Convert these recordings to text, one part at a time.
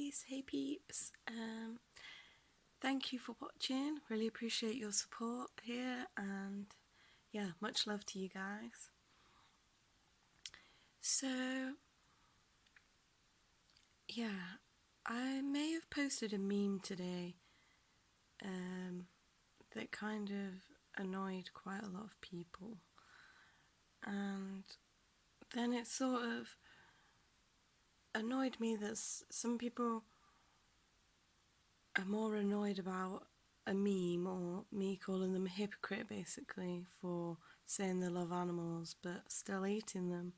guys, hey peeps. Thank you for watching. Really appreciate your support here, and yeah, much love to you guys. So yeah, I may have posted a meme today that kind of annoyed quite a lot of people, and then it sort of annoyed me that some people are more annoyed about a meme or me calling them a hypocrite basically for saying they love animals but still eating them,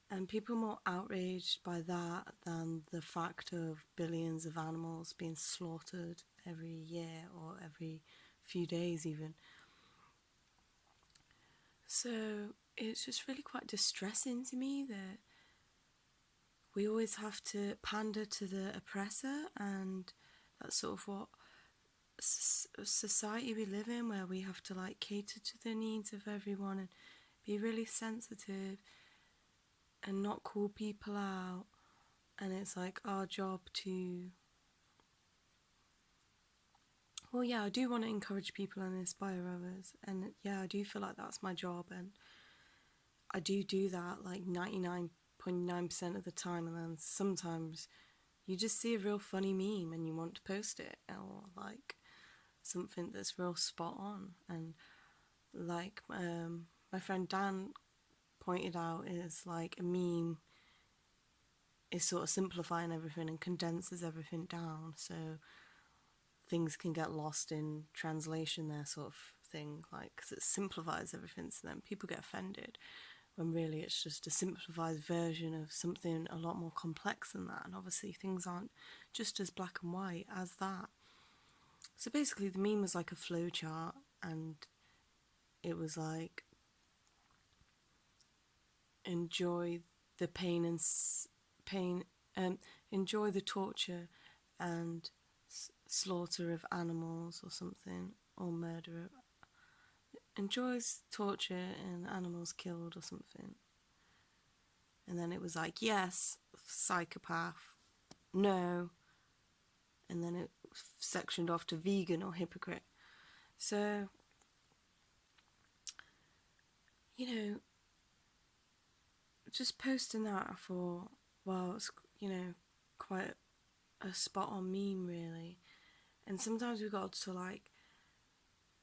and people are more outraged by that than the fact of billions of animals being slaughtered every year or every few days even. So it's just really quite distressing to me that we always have to pander to the oppressor, and that's sort of what society we live in, where we have to like cater to the needs of everyone and be really sensitive and not call people out, and it's like our job to, well, yeah, I do want to encourage people and inspire others, and yeah, I do feel like that's my job, and I do that like 99.9% of the time, and then sometimes you just see a real funny meme and you want to post it, or like something that's real spot on, and like my friend Dan pointed out, is like a meme is sort of simplifying everything and condenses everything down, so things can get lost in translation there, sort of thing, like, because it simplifies everything, so then people get offended when really it's just a simplified version of something a lot more complex than that, and obviously things aren't just as black and white as that. So basically the meme was like a flow chart, and it was like, enjoy the pain and enjoy the torture and slaughter of animals or something, or murder, enjoys torture and animals killed or something. And then it was like, yes, psychopath, no, and then it sectioned off to vegan or hypocrite. So, you know, just posting that, I thought, well, it's, quite a spot on meme, really. And sometimes we've got to like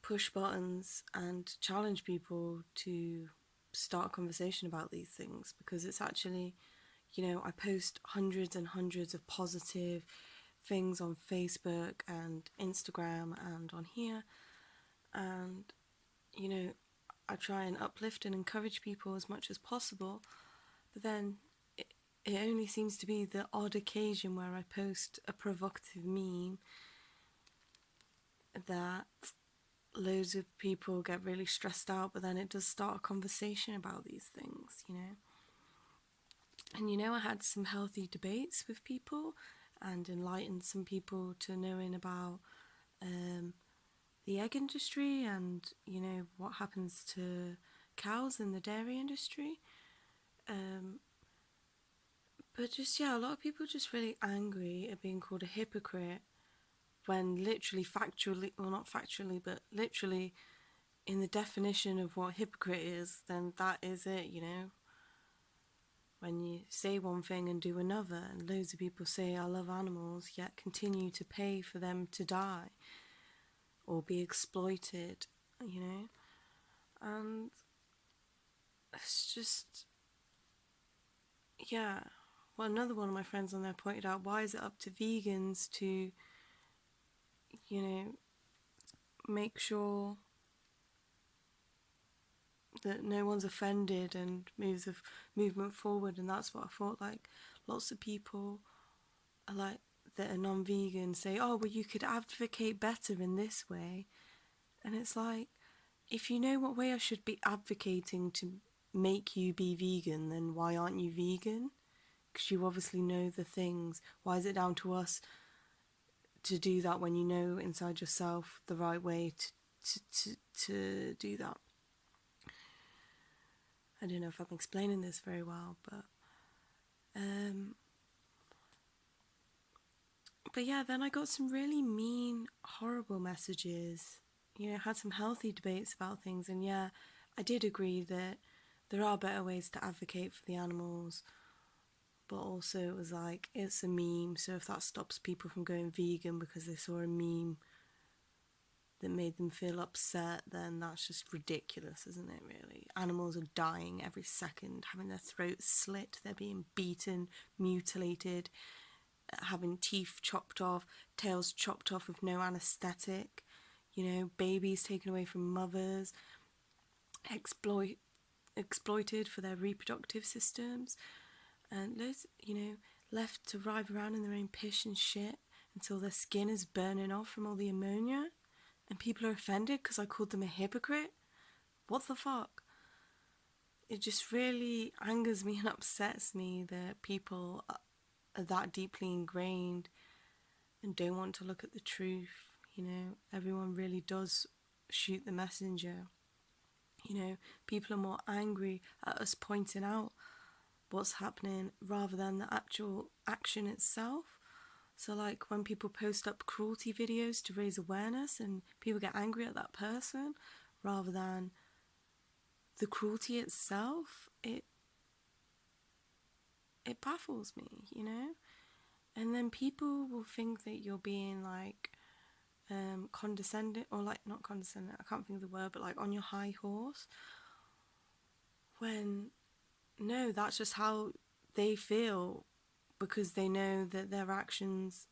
push buttons and challenge people to start a conversation about these things, because it's actually, I post hundreds and hundreds of positive things on Facebook and Instagram and on here, and I try and uplift and encourage people as much as possible, but then it only seems to be the odd occasion where I post a provocative meme that loads of people get really stressed out, but then it does start a conversation about these things, And I had some healthy debates with people and enlightened some people to knowing about the egg industry and, what happens to cows in the dairy industry. But just, yeah, a lot of people are just really angry at being called a hypocrite when literally factually, well, not factually, but literally in the definition of what hypocrite is, then that is it, When you say one thing and do another, and loads of people say I love animals, yet continue to pay for them to die or be exploited, And it's just, yeah. Well, another one of my friends on there pointed out, why is it up to vegans to, make sure that no one's offended and moves the movement forward? And that's what I thought, like, lots of people are like, that are non-vegan say, oh, well, you could advocate better in this way. And it's like, if you know what way I should be advocating to make you be vegan, then why aren't you vegan? Because you obviously know the things. Why is it down to us to do that when you know inside yourself the right way to do that? I don't know if I'm explaining this very well, but But yeah, then I got some really mean, horrible messages. You know, had some healthy debates about things, and yeah, I did agree that there are better ways to advocate for the animals, but also it was like, it's a meme, so if that stops people from going vegan because they saw a meme that made them feel upset, then that's just ridiculous, isn't it, really? Animals are dying every second, having their throats slit, they're being beaten, mutilated, having teeth chopped off, tails chopped off with no anaesthetic, you know, babies taken away from mothers, exploited for their reproductive systems, and loads, you know, left to writhe around in their own piss and shit until their skin is burning off from all the ammonia, and people are offended because I called them a hypocrite. What the fuck? It just really angers me and upsets me that people are that deeply ingrained and don't want to look at the truth. You know, everyone really does shoot the messenger. You know, people are more angry at us pointing out what's happening rather than the actual action itself. So like when people post up cruelty videos to raise awareness and people get angry at that person rather than the cruelty itself, it baffles me, you know? And then people will think that you're being like condescending, or like not condescending, I can't think of the word, but like on your high horse, when no, that's just how they feel because they know that their actions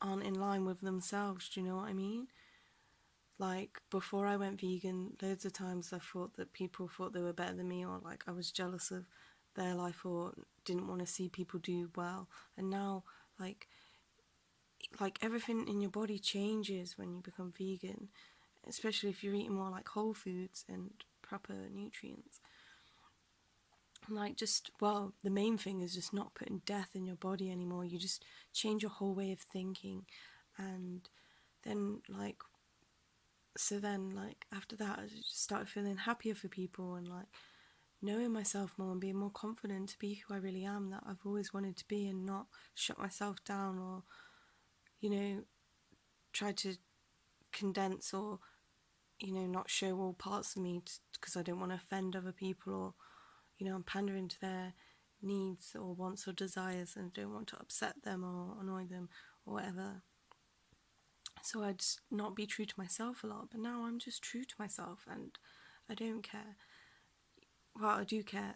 aren't in line with themselves. Do you know what I mean? Like before I went vegan, loads of times I thought that people thought they were better than me, or like I was jealous of their life or didn't want to see people do well. And now like everything in your body changes when you become vegan, especially if you're eating more like whole foods and proper nutrients. Like just, well, the main thing is just not putting death in your body anymore. You just change your whole way of thinking. And then like, so then like after that I just started feeling happier for people and like knowing myself more and being more confident to be who I really am, that I've always wanted to be, and not shut myself down or, you know, try to condense or, you know, not show all parts of me because I don't want to offend other people, or, you know, I'm pandering to their needs or wants or desires and don't want to upset them or annoy them or whatever. So I'd just not be true to myself a lot, but now I'm just true to myself and I don't care. Well, I do care,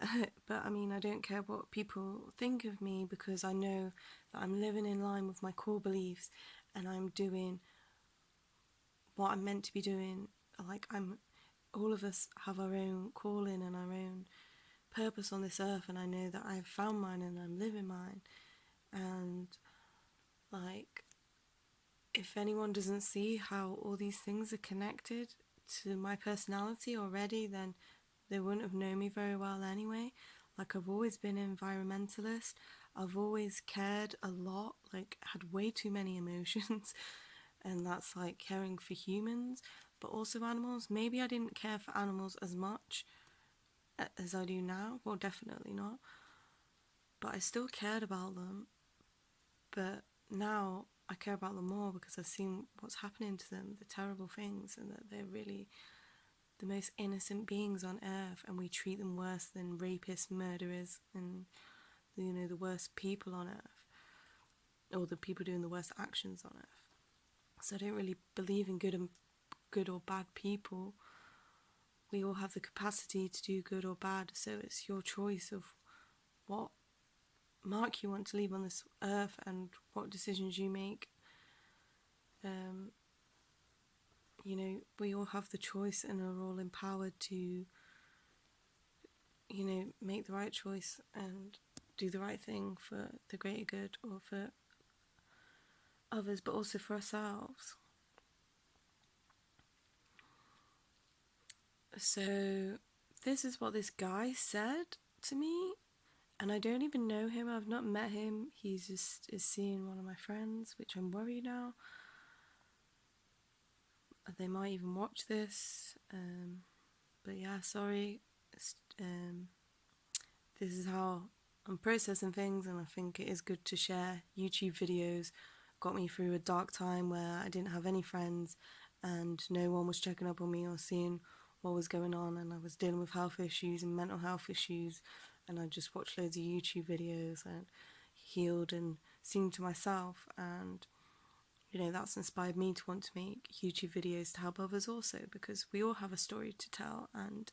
but I mean, I don't care what people think of me because I know that I'm living in line with my core beliefs and I'm doing what I'm meant to be doing. Like, all of us have our own calling and our own purpose on this earth, and I know that I've found mine and I'm living mine. And like, if anyone doesn't see how all these things are connected to my personality already, then they wouldn't have known me very well anyway. Like, I've always been an environmentalist. I've always cared a lot, like had way too many emotions, and that's like caring for humans but also animals. Maybe I didn't care for animals as much as I do now, well, definitely not, but I still cared about them. But now I care about them more because I've seen what's happening to them, the terrible things, and that they're really the most innocent beings on earth, and we treat them worse than rapists, murderers, and, you know, the worst people on earth, or the people doing the worst actions on earth. So I don't really believe in good or bad people. We all have the capacity to do good or bad, so it's your choice of what mark you want to leave on this earth and what decisions you make. You know, we all have the choice and are all empowered to, you know, make the right choice and do the right thing for the greater good or for others, but also for ourselves. So this is what this guy said to me, and I don't even know him. I've not met him. He's just is seeing one of my friends, which I'm worried now. They might even watch this, but yeah, sorry. This is how I'm processing things, and I think it is good to share. YouTube videos got me through a dark time where I didn't have any friends and no one was checking up on me or seeing what was going on, and I was dealing with health issues and mental health issues, and I just watched loads of YouTube videos and healed and seen to myself, and that's inspired me to want to make YouTube videos to help others also, because we all have a story to tell, and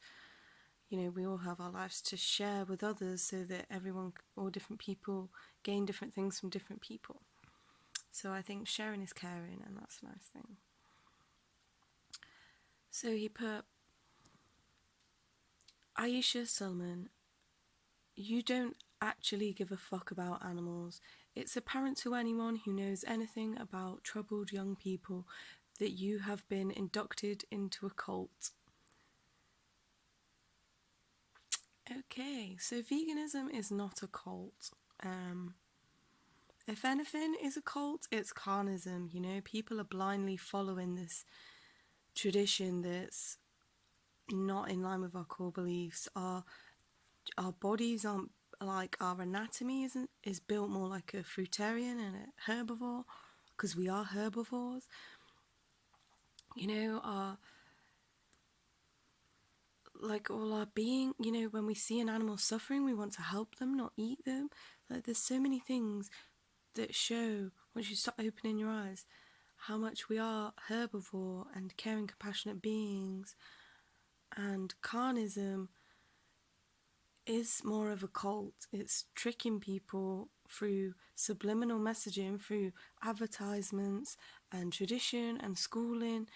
we all have our lives to share with others so that everyone, all different people, gain different things from different people. So I think sharing is caring, and that's a nice thing. So he put, Aisha Sulman, you don't actually give a fuck about animals. It's apparent to anyone who knows anything about troubled young people that you have been inducted into a cult. Okay, so veganism is not a cult. If anything is a cult, it's carnism. People are blindly following this tradition that's not in line with our core beliefs. Our bodies aren't like, our anatomy is built more like a fruitarian and a herbivore, because we are herbivores. All our being, when we see an animal suffering, we want to help them, not eat them. Like, there's so many things that show, once you start opening your eyes, how much we are herbivore and caring, compassionate beings. And carnism is more of a cult. It's tricking people through subliminal messaging, through advertisements and tradition and schooling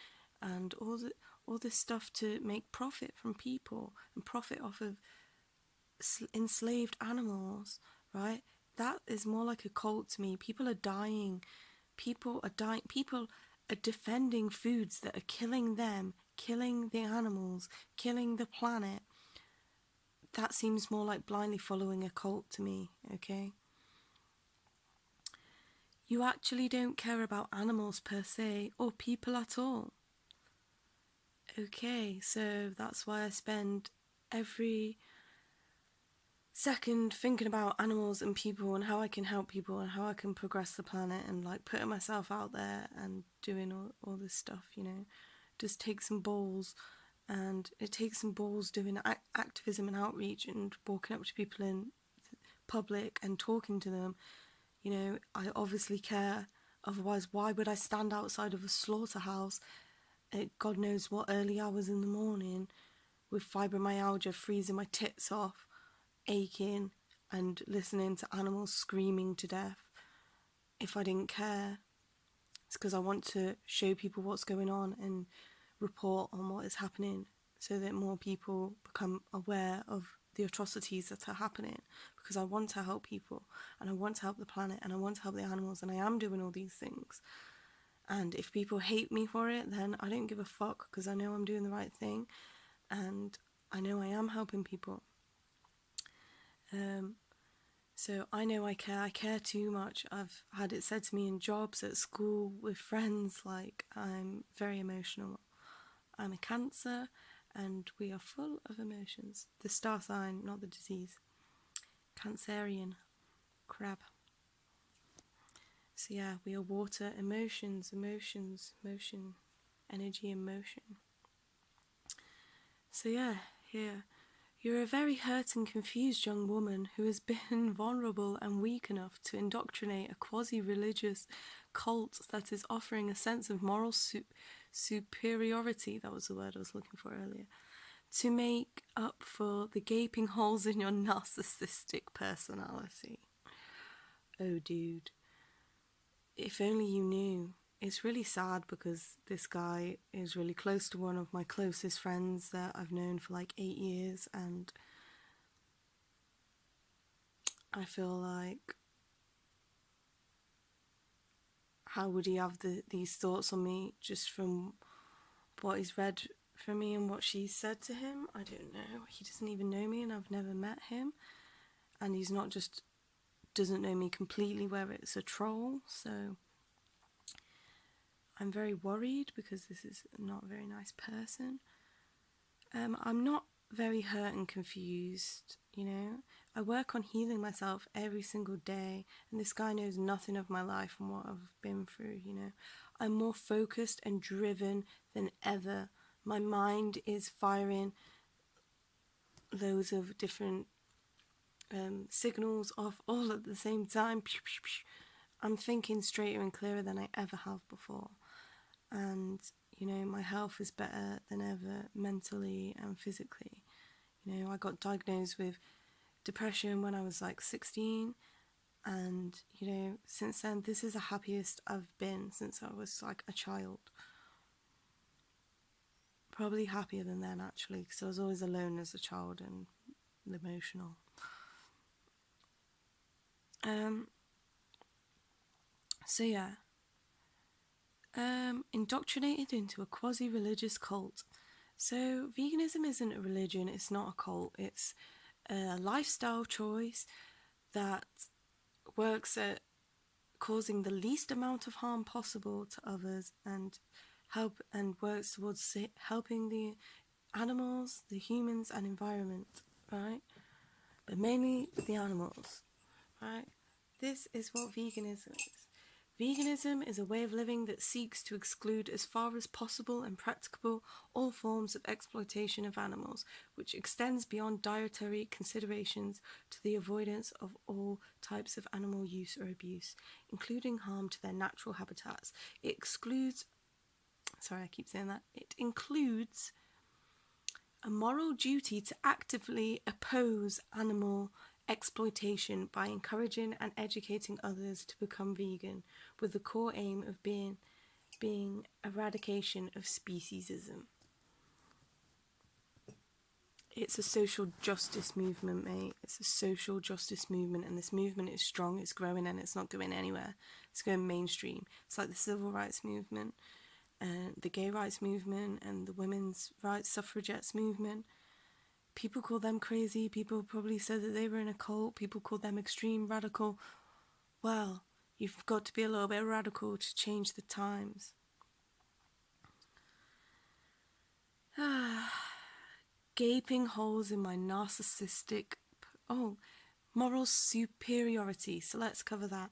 and all this stuff to make profit from people and profit off of enslaved animals, right? That is more like a cult to me. People are dying. People are defending foods that are killing them, killing the animals, killing the planet. That seems more like blindly following a cult to me, okay? You actually don't care about animals per se, or people at all. Okay, so that's why I spend every second thinking about animals and people and how I can help people and how I can progress the planet, and like putting myself out there and doing all this stuff, Just take some balls. And it takes some balls doing activism and outreach and walking up to people in public and talking to them. I obviously care. Otherwise, why would I stand outside of a slaughterhouse at God knows what early hours in the morning with fibromyalgia, freezing my tits off, aching, and listening to animals screaming to death? If I didn't care, it's because I want to show people what's going on and report on what is happening so that more people become aware of the atrocities that are happening, because I want to help people and I want to help the planet and I want to help the animals, and I am doing all these things. And if people hate me for it, then I don't give a fuck, because I know I'm doing the right thing and I know I am helping people. So I know I care too much. I've had it said to me in jobs, at school, with friends, like, I'm very emotional. I'm a Cancer, and we are full of emotions. The star sign, not the disease. Cancerian. Crab. So yeah, we are water, emotions, motion, energy and motion. So yeah, here. You're a very hurt and confused young woman who has been vulnerable and weak enough to indoctrinate a quasi-religious cult that is offering a sense of moral superiority, that was the word I was looking for earlier, to make up for the gaping holes in your narcissistic personality. Oh, dude. If only you knew. It's really sad, because this guy is really close to one of my closest friends that I've known for like 8 years, and I feel like, how would he have these thoughts on me just from what he's read from me and what she said to him? I don't know. He doesn't even know me and I've never met him, and he's not just doesn't know me completely where it's a troll, so I'm very worried, because this is not a very nice person. I'm not very hurt and confused, I work on healing myself every single day, and this guy knows nothing of my life and what I've been through, you know. I'm more focused and driven than ever. My mind is firing loads of different signals off all at the same time. I'm thinking straighter and clearer than I ever have before. And, you know, my health is better than ever, mentally and physically. You know, I got diagnosed with depression when I was like 16, and, you know, since then, this is the happiest I've been since I was like a child. Probably happier than then, actually, because I was always alone as a child and emotional. So yeah, indoctrinated into a quasi-religious cult. So veganism isn't a religion, it's not a cult, it's a lifestyle choice that works at causing the least amount of harm possible to others and works towards helping the animals, the humans and environment, right? But mainly the animals, right? This is what veganism is. Veganism is a way of living that seeks to exclude as far as possible and practicable all forms of exploitation of animals, which extends beyond dietary considerations to the avoidance of all types of animal use or abuse, including harm to their natural habitats. It includes a moral duty to actively oppose animal exploitation by encouraging and educating others to become vegan, with the core aim of being eradication of speciesism. It's a social justice movement, mate. It's a social justice movement, and this movement is strong, it's growing, and it's not going anywhere. It's going mainstream. It's like the civil rights movement, and the gay rights movement, and the women's rights suffragettes movement. People call them crazy. People probably said that they were in a cult. People call them extreme radical. Well, you've got to be a little bit radical to change the times. Gaping holes in my narcissistic moral superiority. So let's cover that.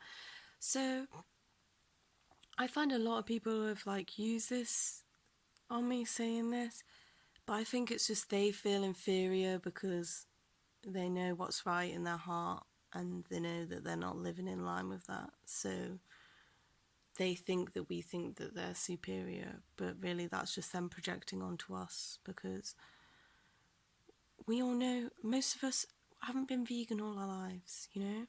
So I find a lot of people have like used this on me saying this, but I think it's just they feel inferior because they know what's right in their heart and they know that they're not living in line with that. So they think that we think that they're superior, but really that's just them projecting onto us, because we all know most of us haven't been vegan all our lives, you know?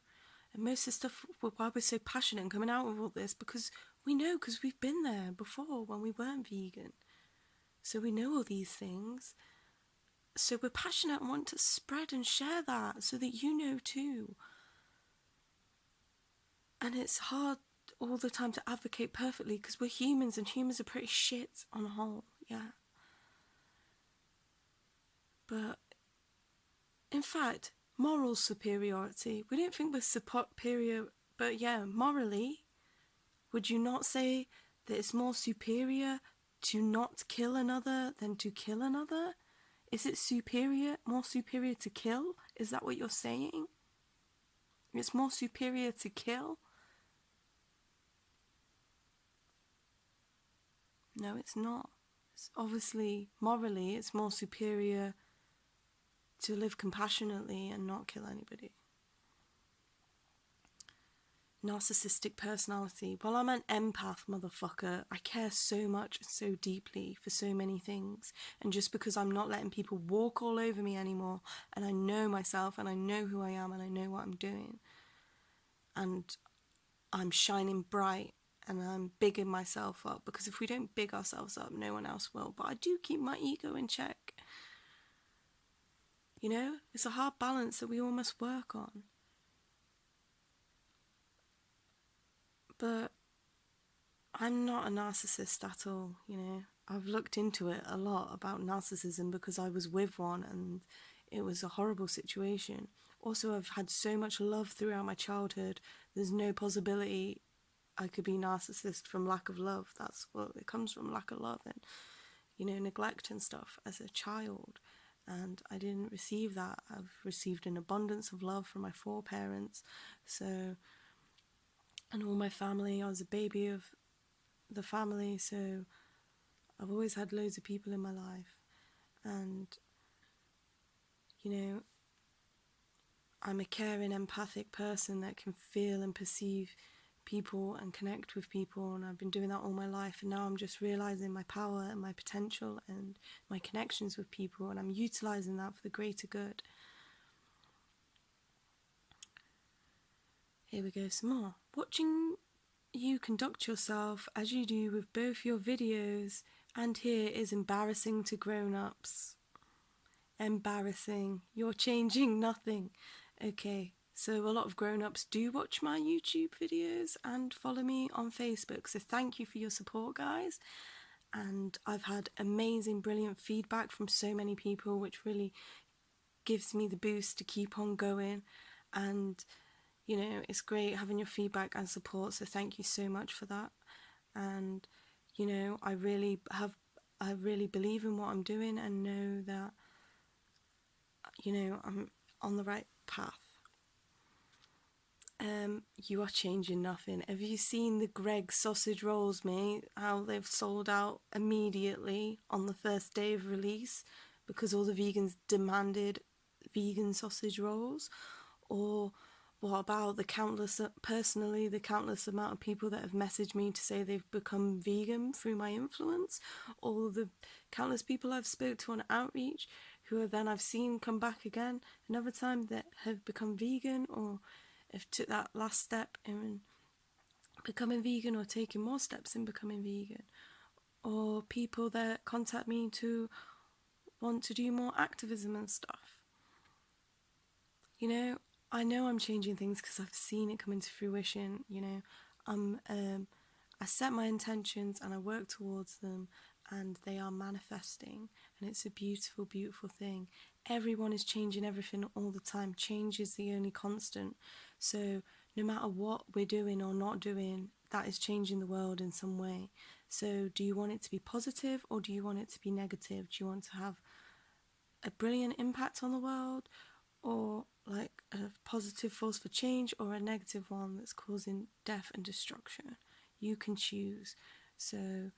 And most of the stuff, why we're so passionate and coming out with all this, because we know, because we've been there before when we weren't vegan. So we know all these things. So we're passionate and want to spread and share that so that you know too. And it's hard all the time to advocate perfectly because we're humans, and humans are pretty shit on the whole, yeah. But in fact, moral superiority, we don't think we're superior, but yeah, morally, would you not say that it's more superior to not kill another than to kill another? Is it more superior to kill? Is that what you're saying? It's more superior to kill? No, it's not. It's obviously, morally, it's more superior to live compassionately and not kill anybody. Narcissistic personality. Well, I'm an empath, motherfucker. I care so much and so deeply for so many things. And just because I'm not letting people walk all over me anymore, and I know myself and I know who I am and I know what I'm doing, and I'm shining bright and I'm bigging myself up, because if we don't big ourselves up, no one else will. But I do keep my ego in check. You know, it's a hard balance that we all must work on. But I'm not a narcissist at all, you know. I've looked into it a lot about narcissism because I was with one and it was a horrible situation. Also, I've had so much love throughout my childhood. There's no possibility I could be narcissist from lack of love. That's what it comes from, lack of love and, you know, neglect and stuff as a child. and I didn't receive that. I've received an abundance of love from my foreparents, so, and all my family. I was a baby of the family, so I've always had loads of people in my life, and you know, I'm a caring, empathic person that can feel and perceive people and connect with people, and I've been doing that all my life, and now I'm just realising my power and my potential and my connections with people, and I'm utilising that for the greater good. Here we go, some more. Watching you conduct yourself as you do with both your videos and here is embarrassing to grown-ups. Embarrassing. You're changing nothing. Okay, so a lot of grown-ups do watch my YouTube videos and follow me on Facebook, so thank you for your support, guys. And I've had amazing, brilliant feedback from so many people, which really gives me the boost to keep on going. And you know, it's great having your feedback and support, so thank you so much for that. And you know, I really believe in what I'm doing and know that, you know, I'm on the right path. You are changing nothing. Have you seen the Greg sausage rolls, mate? How they've sold out immediately on the first day of release because all the vegans demanded vegan sausage rolls? Or what about the countless amount of people that have messaged me to say they've become vegan through my influence? All the countless people I've spoke to on outreach who then I've seen come back again another time that have become vegan or have took that last step in becoming vegan or taking more steps in becoming vegan, or people that contact me to want to do more activism and stuff. You know, I know I'm changing things because I've seen it come into fruition. You know, I set my intentions and I work towards them, and they are manifesting, and it's a beautiful, beautiful thing. Everyone is changing everything all the time. Change is the only constant. So no matter what we're doing or not doing, that is changing the world in some way. So do you want it to be positive or do you want it to be negative? Do you want to have a brilliant impact on the world, or like a positive force for change, or a negative one that's causing death and destruction? You can choose. So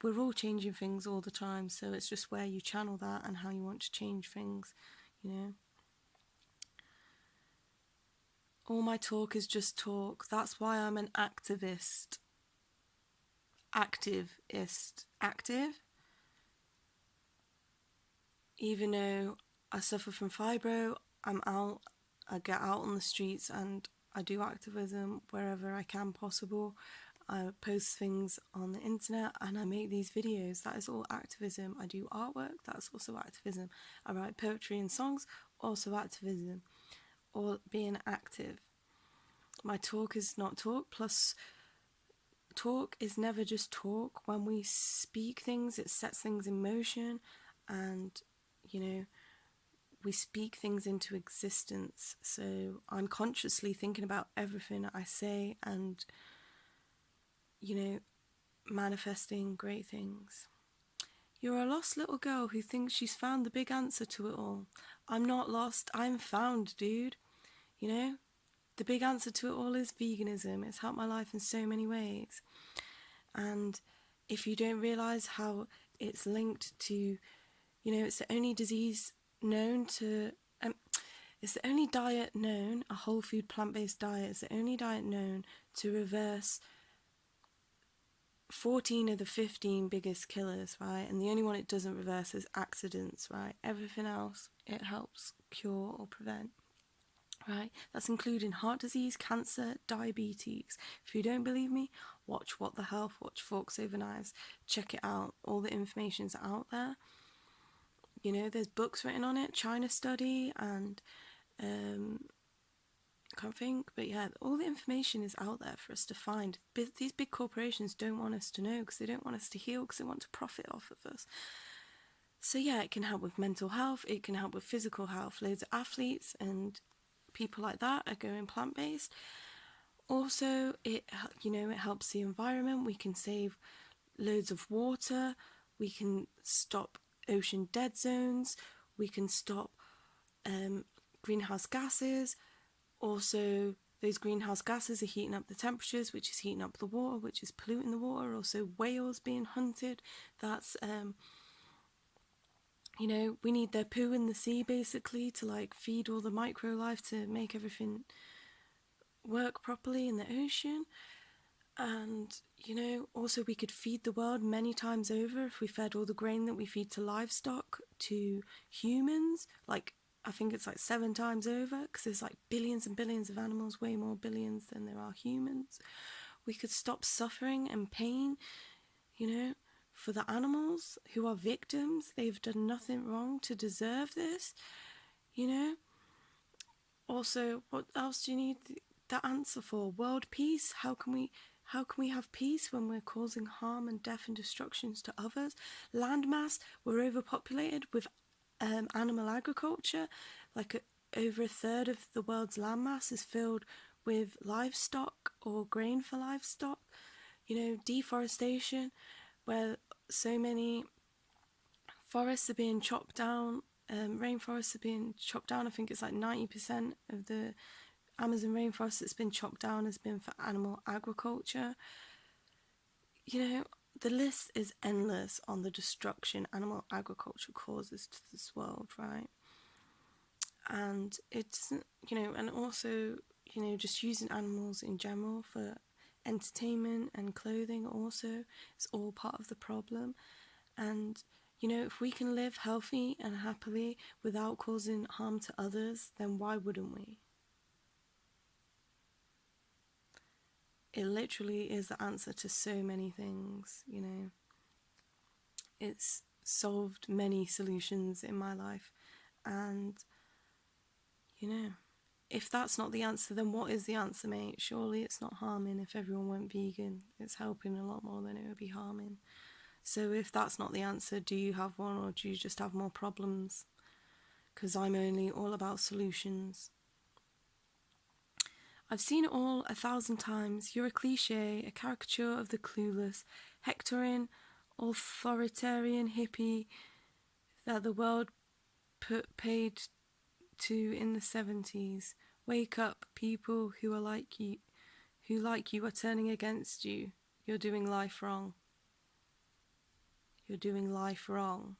we're all changing things all the time, so it's just where you channel that and how you want to change things, you know. All my talk is just talk. That's why I'm an activist. Active. Even though I suffer from fibro, I'm out, I get out on the streets and I do activism wherever I can possible. I post things on the internet and I make these videos. That is all activism. I do artwork, that's also activism. I write poetry and songs, also activism. Or being active. My talk is not talk, plus talk is never just talk. When we speak things, it sets things in motion, and you know, we speak things into existence. So I'm consciously thinking about everything I say and, you know, manifesting great things. You're a lost little girl who thinks she's found the big answer to it all. I'm not lost, I'm found, dude. You know, the big answer to it all is veganism. It's helped my life in so many ways. And if you don't realise how it's linked to, you know, it's the only disease known to, it's the only diet known, a whole food plant-based diet, is the only diet known to reverse 14 of the 15 biggest killers, right? And the only one it doesn't reverse is accidents, right? Everything else it helps cure or prevent, right? That's including heart disease, cancer, diabetes. If you don't believe me, watch What the Health, watch Forks Over Knives, check it out. All the information's out there. You know, there's books written on it, China study, and I can't think, but yeah, all the information is out there for us to find. These big corporations don't want us to know because they don't want us to heal, because they want to profit off of us. So yeah, it can help with mental health, it can help with physical health. Loads of athletes and people like that are going plant-based. Also, it helps the environment. We can save loads of water, we can stop ocean dead zones, We can stop greenhouse gases. Also, those greenhouse gases are heating up the temperatures, which is heating up the water, which is polluting the water. Also, whales being hunted. That's, you know, we need their poo in the sea, basically, to, like, feed all the microlife to make everything work properly in the ocean. And, you know, also we could feed the world many times over if we fed all the grain that we feed to livestock to humans. Like, I think it's like 7 times over, because there's like billions and billions of animals, way more billions than there are humans. We could stop suffering and pain, you know, for the animals who are victims. They've done nothing wrong to deserve this, you know. Also, what else do you need the answer for? World peace? How can we have peace when we're causing harm and death and destructions to others? Landmass, we're overpopulated with animal agriculture. Like over a third of the world's landmass is filled with livestock or grain for livestock. You know, deforestation, where so many forests are being chopped down. Rainforests are being chopped down. I think it's like 90% of the Amazon rainforest that's been chopped down has been for animal agriculture. You know, the list is endless on the destruction animal agriculture causes to this world, right? And it's, you know, and also, you know, just using animals in general for entertainment and clothing also is all part of the problem. And, you know, if we can live healthy and happily without causing harm to others, then why wouldn't we? It literally is the answer to so many things, you know. It's solved many solutions in my life. And, you know, if that's not the answer, then what is the answer, mate? Surely it's not harming. If everyone went vegan, it's helping a lot more than it would be harming. So if that's not the answer, do you have one, or do you just have more problems? Because I'm only all about solutions. I've seen it all 1,000 times. You're a cliche, a caricature of the clueless, hectoring, authoritarian hippie that the world paid to in the 70s. Wake up, people who are like you, are turning against you. You're doing life wrong. You're doing life wrong.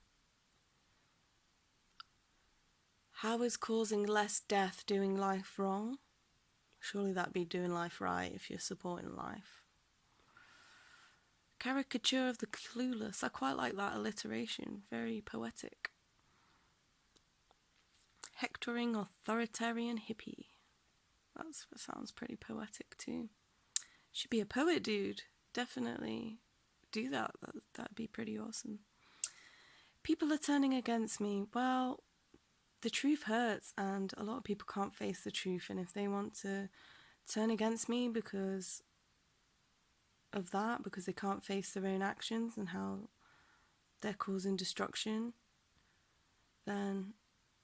How is causing less death doing life wrong? Surely that'd be doing life right if you're supporting life. Caricature of the clueless. I quite like that alliteration. Very poetic. Hectoring authoritarian hippie. That sounds pretty poetic too. Should be a poet, dude. Definitely do that. That'd be pretty awesome. People are turning against me. Well, the truth hurts, and a lot of people can't face the truth, and if they want to turn against me because of that, because they can't face their own actions and how they're causing destruction, then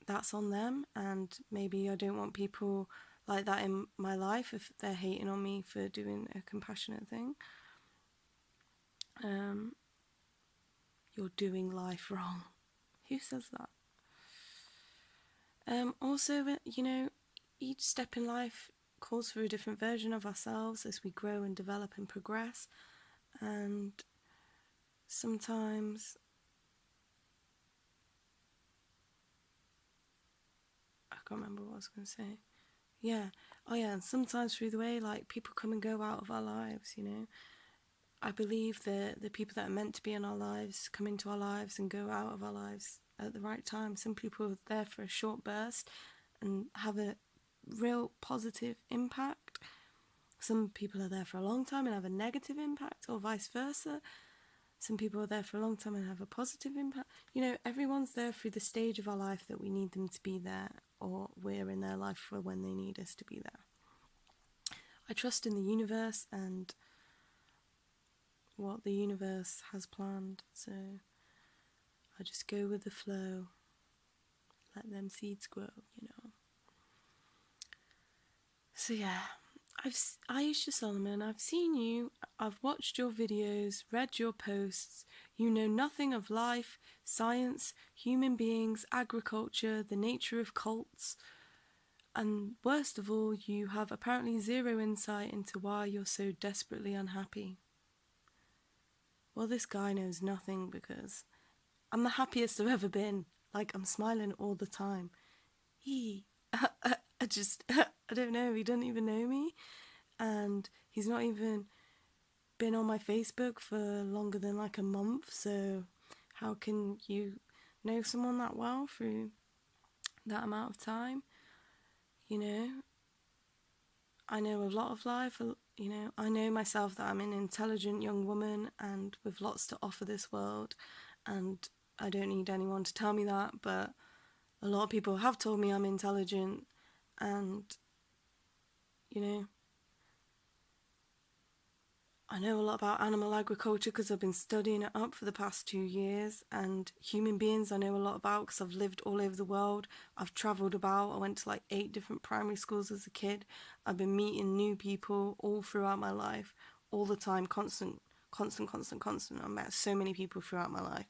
that's on them. And maybe I don't want people like that in my life if they're hating on me for doing a compassionate thing. You're doing life wrong. Who says that? Also, you know, each step in life calls for a different version of ourselves as we grow and develop and progress. And sometimes I can't remember what I was going to say. And sometimes through the way, like, people come and go out of our lives, you know. I believe that the people that are meant to be in our lives come into our lives and go out of our lives at the right time. Some people are there for a short burst and have a real positive impact. Some people are there for a long time and have a negative impact, or vice versa. Some people are there for a long time and have a positive impact. You know, everyone's there through the stage of our life that we need them to be there, or we're in their life for when they need us to be there. I trust in the universe and what the universe has planned, so I just go with the flow, let them seeds grow, you know. So yeah, Aisha Solomon, I've seen you, I've watched your videos, read your posts. You know nothing of life, science, human beings, agriculture, the nature of cults, and worst of all, you have apparently zero insight into why you're so desperately unhappy. Well, this guy knows nothing because I'm the happiest I've ever been. Like, I'm smiling all the time. I just, I don't know, he doesn't even know me. And he's not even been on my Facebook for longer than like a month. So how can you know someone that well through that amount of time? You know, I know a lot of life, you know, I know myself that I'm an intelligent young woman and with lots to offer this world, and I don't need anyone to tell me that, but a lot of people have told me I'm intelligent, and, you know, I know a lot about animal agriculture because I've been studying it up for the past 2 years, and human beings I know a lot about because I've lived all over the world. I've travelled about. I went to like 8 different primary schools as a kid. I've been meeting new people all throughout my life, all the time, constant. I've met so many people throughout my life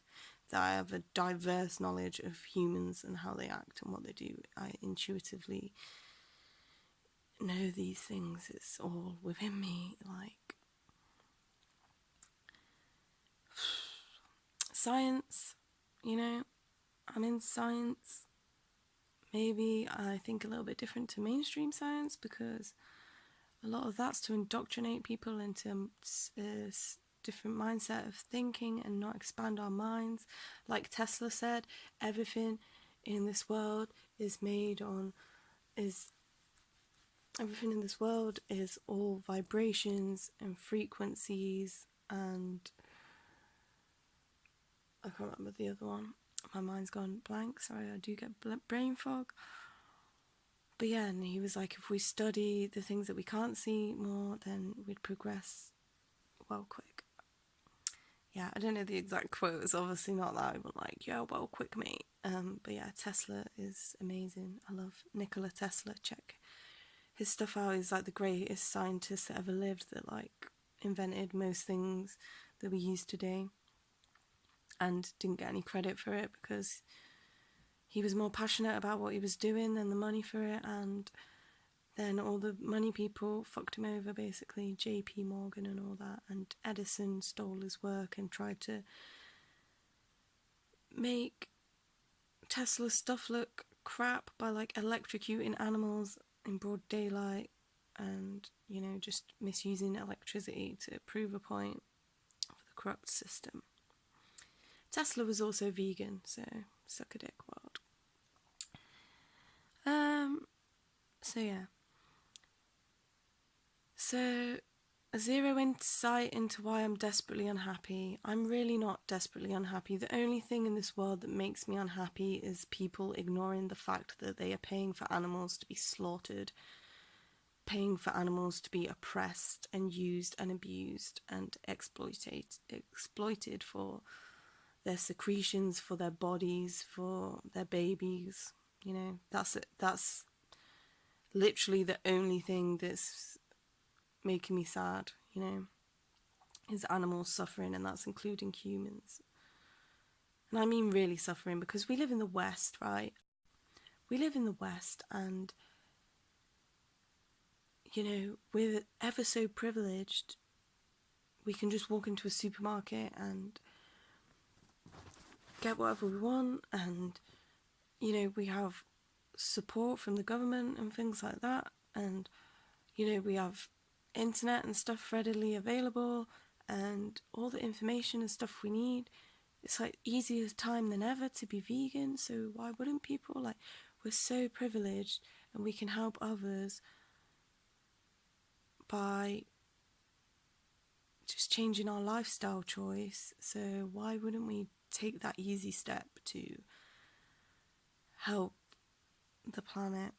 that I have a diverse knowledge of humans and how they act and what they do. I intuitively know these things. It's all within me, like... Science, you know, I'm in science. Maybe I think a little bit different to mainstream science because a lot of that's to indoctrinate people into a different mindset of thinking and not expand our minds. Like Tesla said, everything in this world is everything in this world is all vibrations and frequencies, and I can't remember the other one. My mind's gone blank. Sorry, I do get brain fog. But yeah, and he was like, if we study the things that we can't see more, then we'd progress well quick. Yeah, I don't know the exact quote. It's obviously not that. I'm like, yeah, well quick, mate. But yeah, Tesla is amazing. I love Nikola Tesla. Check his stuff out. He's like the greatest scientist that ever lived, that like invented most things that we use today, and didn't get any credit for it because he was more passionate about what he was doing than the money for it, and then all the money people fucked him over, basically, JP Morgan and all that, and Edison stole his work and tried to make Tesla's stuff look crap by like electrocuting animals in broad daylight and, you know, just misusing electricity to prove a point for the corrupt system. Tesla was also vegan, so suck a dick, world. So yeah. So, a zero insight into why I'm desperately unhappy. I'm really not desperately unhappy. The only thing in this world that makes me unhappy is people ignoring the fact that they are paying for animals to be slaughtered, paying for animals to be oppressed and used and abused and exploited for their secretions, for their bodies, for their babies. You know, that's literally the only thing that's making me sad, you know, is animals suffering, and that's including humans. And I mean really suffering, because we live in the West, right? We live in the West, and, you know, we're ever so privileged. We can just walk into a supermarket and get whatever we want, and, you know, we have support from the government and things like that, and, you know, we have internet and stuff readily available, and all the information and stuff we need. It's like easier time than ever to be vegan, so why wouldn't people? Like, we're so privileged, and we can help others by just changing our lifestyle choice, so why wouldn't we take that easy step to help the planet?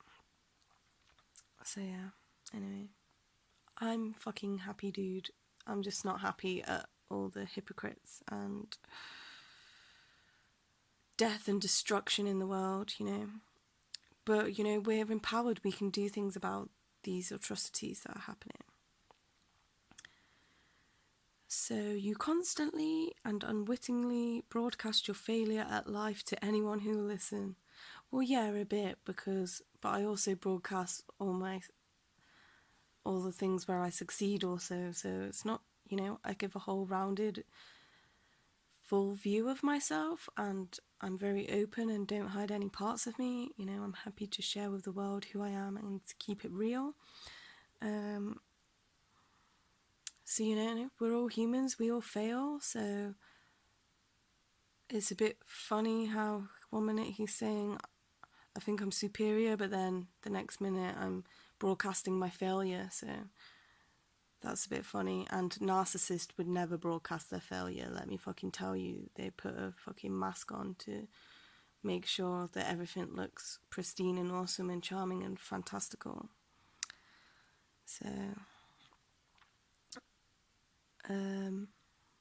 So yeah, anyway, I'm fucking happy, dude. I'm just not happy at all the hypocrites and death and destruction in the world, you know. But, you know, we're empowered. We can do things about these atrocities that are happening. So you constantly and unwittingly broadcast your failure at life to anyone who will listen. Well, yeah, a bit, but I also broadcast all the things where I succeed also. So it's not, I give a whole rounded, full view of myself, and I'm very open and don't hide any parts of me. I'm happy to share with the world who I am and to keep it real. So, we're all humans, we all fail, so it's a bit funny how 1 minute he's saying, I think I'm superior, but then the next minute I'm broadcasting my failure, so that's a bit funny. And narcissists would never broadcast their failure, let me fucking tell you. They put a fucking mask on to make sure that everything looks pristine and awesome and charming and fantastical. So...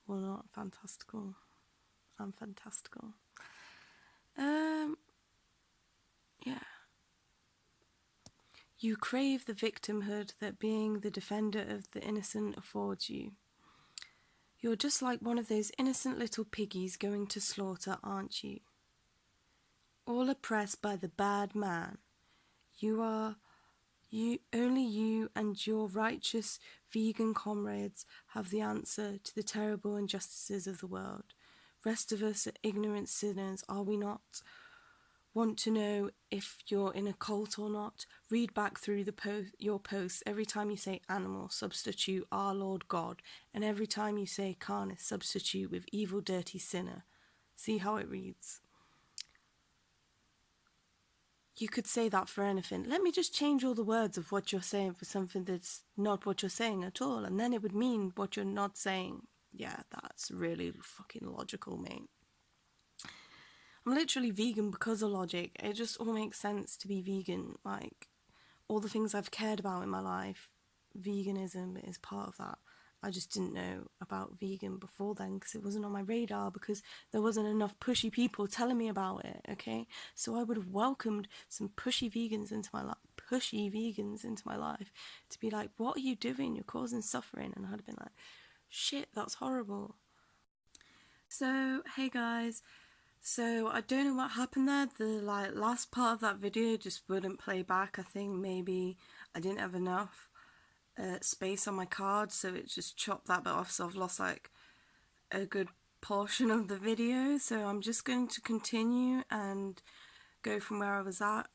well, not fantastical. I'm fantastical. Yeah. You crave the victimhood that being the defender of the innocent affords you. You're just like one of those innocent little piggies going to slaughter, aren't you? All oppressed by the bad man. Only you and your righteous vegan comrades have the answer to the terrible injustices of the world. Rest of us are ignorant sinners, are we not? Want to know if you're in a cult or not? Read back through your posts. Every time you say animal, substitute our Lord God, and every time you say carnist, substitute with evil, dirty sinner. See how it reads. You could say that for anything. Let me just change all the words of what you're saying for something that's not what you're saying at all, and then it would mean what you're not saying. Yeah, that's really fucking logical, mate. I'm literally vegan because of logic. It just all makes sense to be vegan. Like, all the things I've cared about in my life, veganism is part of that. I just didn't know about vegan before then because it wasn't on my radar, because there wasn't enough pushy people telling me about it, okay? So I would have welcomed some pushy vegans into my life to be like, what are you doing? You're causing suffering. And I'd have been like, shit, that's horrible. So, hey guys. So I don't know what happened there. The last part of that video just wouldn't play back. I think maybe I didn't have enough space on my card, so it just chopped that bit off, so I've lost like a good portion of the video. So I'm just going to continue and go from where I was at.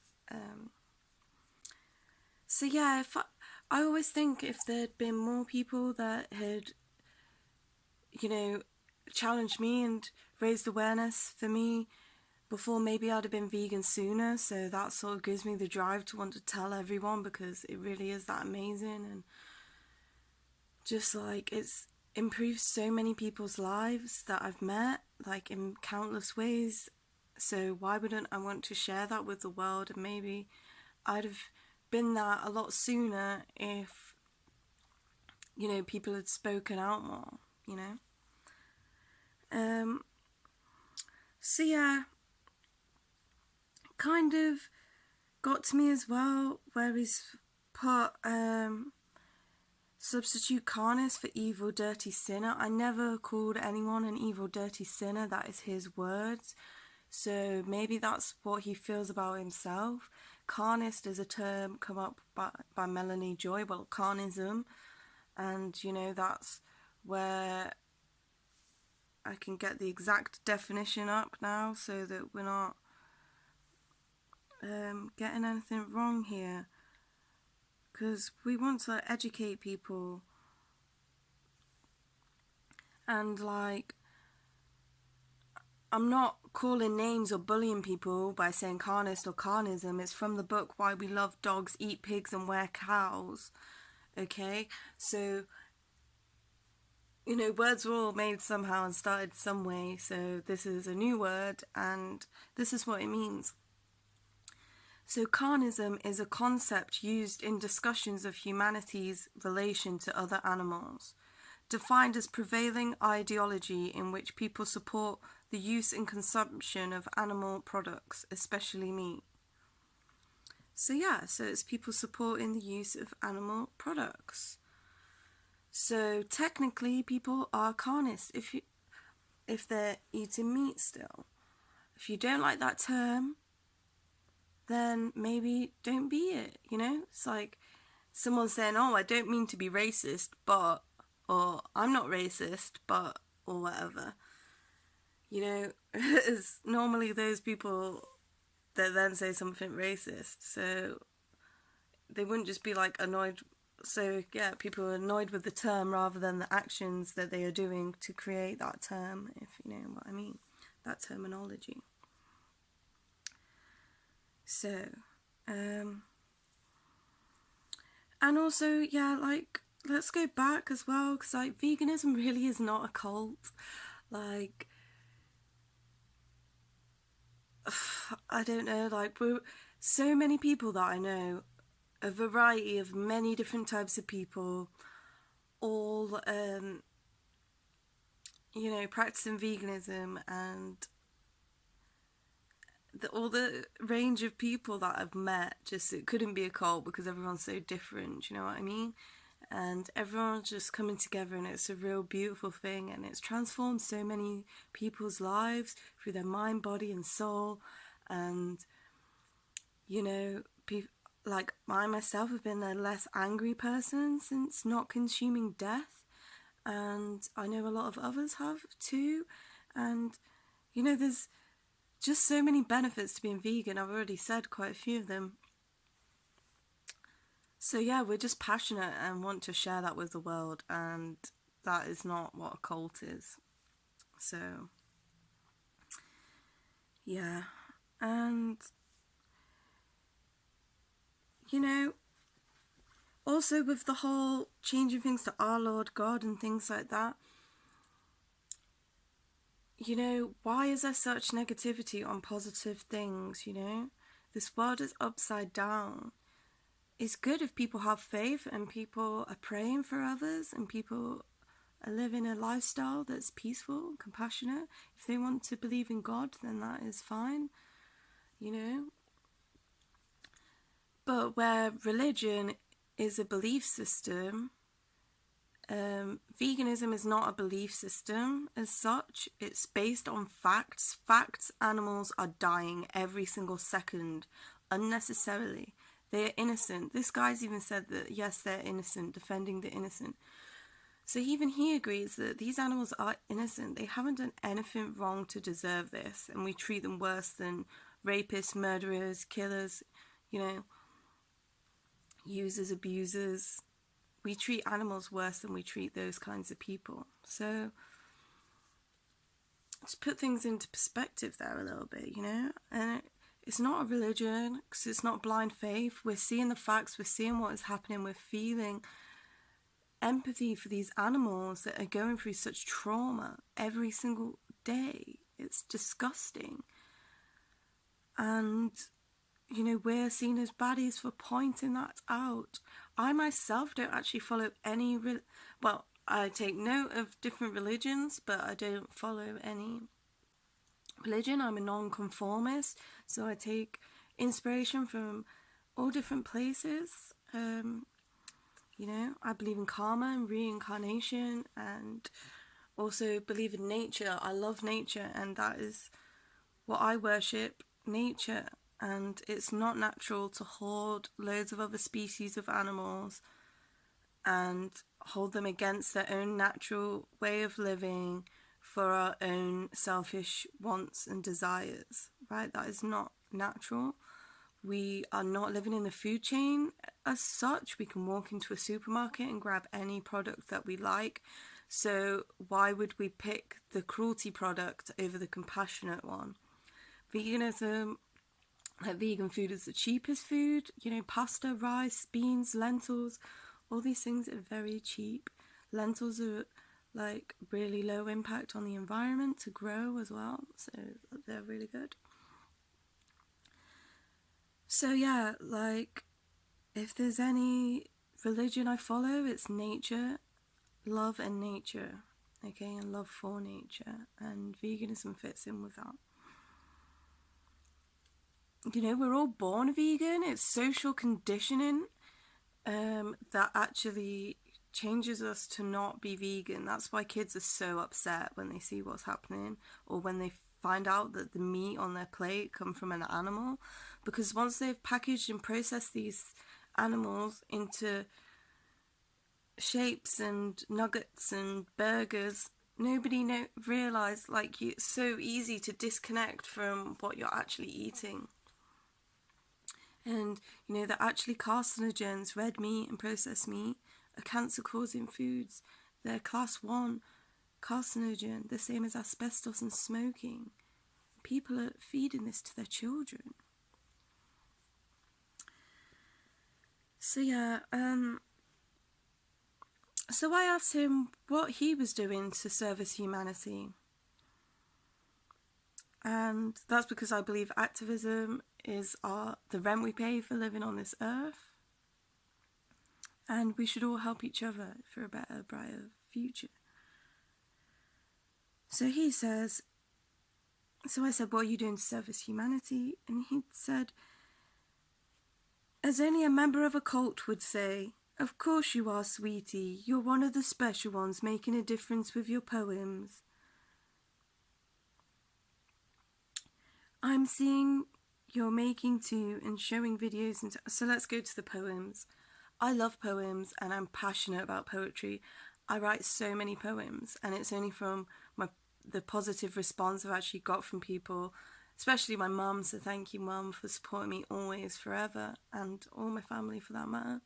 So yeah, I always think if there'd been more people that had, challenged me and raised awareness for me before, maybe I'd have been vegan sooner. So that sort of gives me the drive to want to tell everyone, because it really is that amazing, and just like it's improved so many people's lives that I've met, like in countless ways. So why wouldn't I want to share that with the world? And maybe I'd have been that a lot sooner if, people had spoken out more, So yeah, kind of got to me as well, where he's put substitute carnist for evil, dirty sinner. I never called anyone an evil, dirty sinner. That is his words. So maybe that's what he feels about himself. Carnist is a term come up by Melanie Joy, well, carnism. And, that's where I can get the exact definition up now so that we're not getting anything wrong here. Because we want to educate people. And, I'm not calling names or bullying people by saying carnist or carnism. It's from the book Why We Love Dogs, Eat Pigs and Wear Cows. Okay? So, words were all made somehow and started some way. So this is a new word, and this is what it means. So carnism is a concept used in discussions of humanity's relation to other animals, defined as prevailing ideology in which people support the use and consumption of animal products, especially meat. So yeah, so it's people supporting the use of animal products. So So technically people are carnist if they're eating meat still. If you don't like that term, then maybe don't be it, you know? It's like someone saying, oh, I don't mean to be racist, but, or I'm not racist, but, or whatever. You know, it's normally those people that then say something racist, so they wouldn't just be like annoyed. So yeah, people are annoyed with the term rather than the actions that they are doing to create that term, if you know what I mean, that terminology. So, and also, yeah, like, let's go back as well, because, like, veganism really is not a cult. Like, I don't know, like, so many people that I know, a variety of many different types of people, all, you know, practicing veganism, and all the range of people that I've met, just, it couldn't be a cult because everyone's so different, you know what I mean? And everyone's just coming together, and it's a real beautiful thing, and it's transformed so many people's lives through their mind, body and soul. And you know, like I myself have been a less angry person since not consuming death, and I know a lot of others have too. And you know, there's just so many benefits to being vegan. I've already said quite a few of them. So yeah, we're just passionate and want to share that with the world, and that is not what a cult is. So yeah, and you know, also with the whole changing things to our Lord God and things like that, you know, why is there such negativity on positive things, you know? This world is upside down. It's good if people have faith and people are praying for others and people are living a lifestyle that's peaceful, compassionate. If they want to believe in God, then that is fine, you know? But where religion is a belief system, veganism is not a belief system as such. It's based on facts. Facts, animals are dying every single second unnecessarily. They are innocent. This guy's even said that, yes, they're innocent, defending the innocent. So even he agrees that these animals are innocent. They haven't done anything wrong to deserve this, and we treat them worse than rapists, murderers, killers, you know, users, abusers. We treat animals worse than we treat those kinds of people. So just put things into perspective there a little bit, you know? And it's not a religion, because it's not blind faith. We're seeing the facts, we're seeing what is happening, we're feeling empathy for these animals that are going through such trauma every single day. It's disgusting. And you know, we're seen as baddies for pointing that out. I myself don't actually follow any, well, I take note of different religions, but I don't follow any religion. I'm a non-conformist, so I take inspiration from all different places. You know, I believe in karma and reincarnation, and also believe in nature. I love nature, and that is what I worship, nature. And it's not natural to hoard loads of other species of animals and hold them against their own natural way of living for our own selfish wants and desires, right? That is not natural. We are not living in the food chain as such. We can walk into a supermarket and grab any product that we like. So why would we pick the cruelty product over the compassionate one? Veganism, like vegan food, is the cheapest food. You know, pasta, rice, beans, lentils, all these things are very cheap. Lentils are like really low impact on the environment to grow as well, so they're really good. So yeah, like, if there's any religion I follow, it's nature, love and nature, okay, and love for nature, and veganism fits in with that. You know, we're all born vegan. It's social conditioning that actually changes us to not be vegan. That's why kids are so upset when they see what's happening, or when they find out that the meat on their plate come from an animal, because once they've packaged and processed these animals into shapes and nuggets and burgers, nobody realised, like, it's so easy to disconnect from what you're actually eating. And, you know, they're actually carcinogens. Red meat and processed meat are cancer-causing foods. They're class 1 carcinogen, the same as asbestos and smoking. People are feeding this to their children. So yeah, so I asked him what he was doing to service humanity. And that's because I believe activism is the rent we pay for living on this earth. And we should all help each other for a better, brighter future. So he says, so I said, what are you doing to service humanity? And he said, as only a member of a cult would say, of course you are, sweetie. You're one of the special ones, making a difference with your poems. I'm seeing you're making too and showing videos. And so let's go to the poems. I love poems and I'm passionate about poetry. I write so many poems, and it's only from the positive response I've actually got from people, especially my mum. So thank you, Mum, for supporting me always, forever, and all my family for that matter.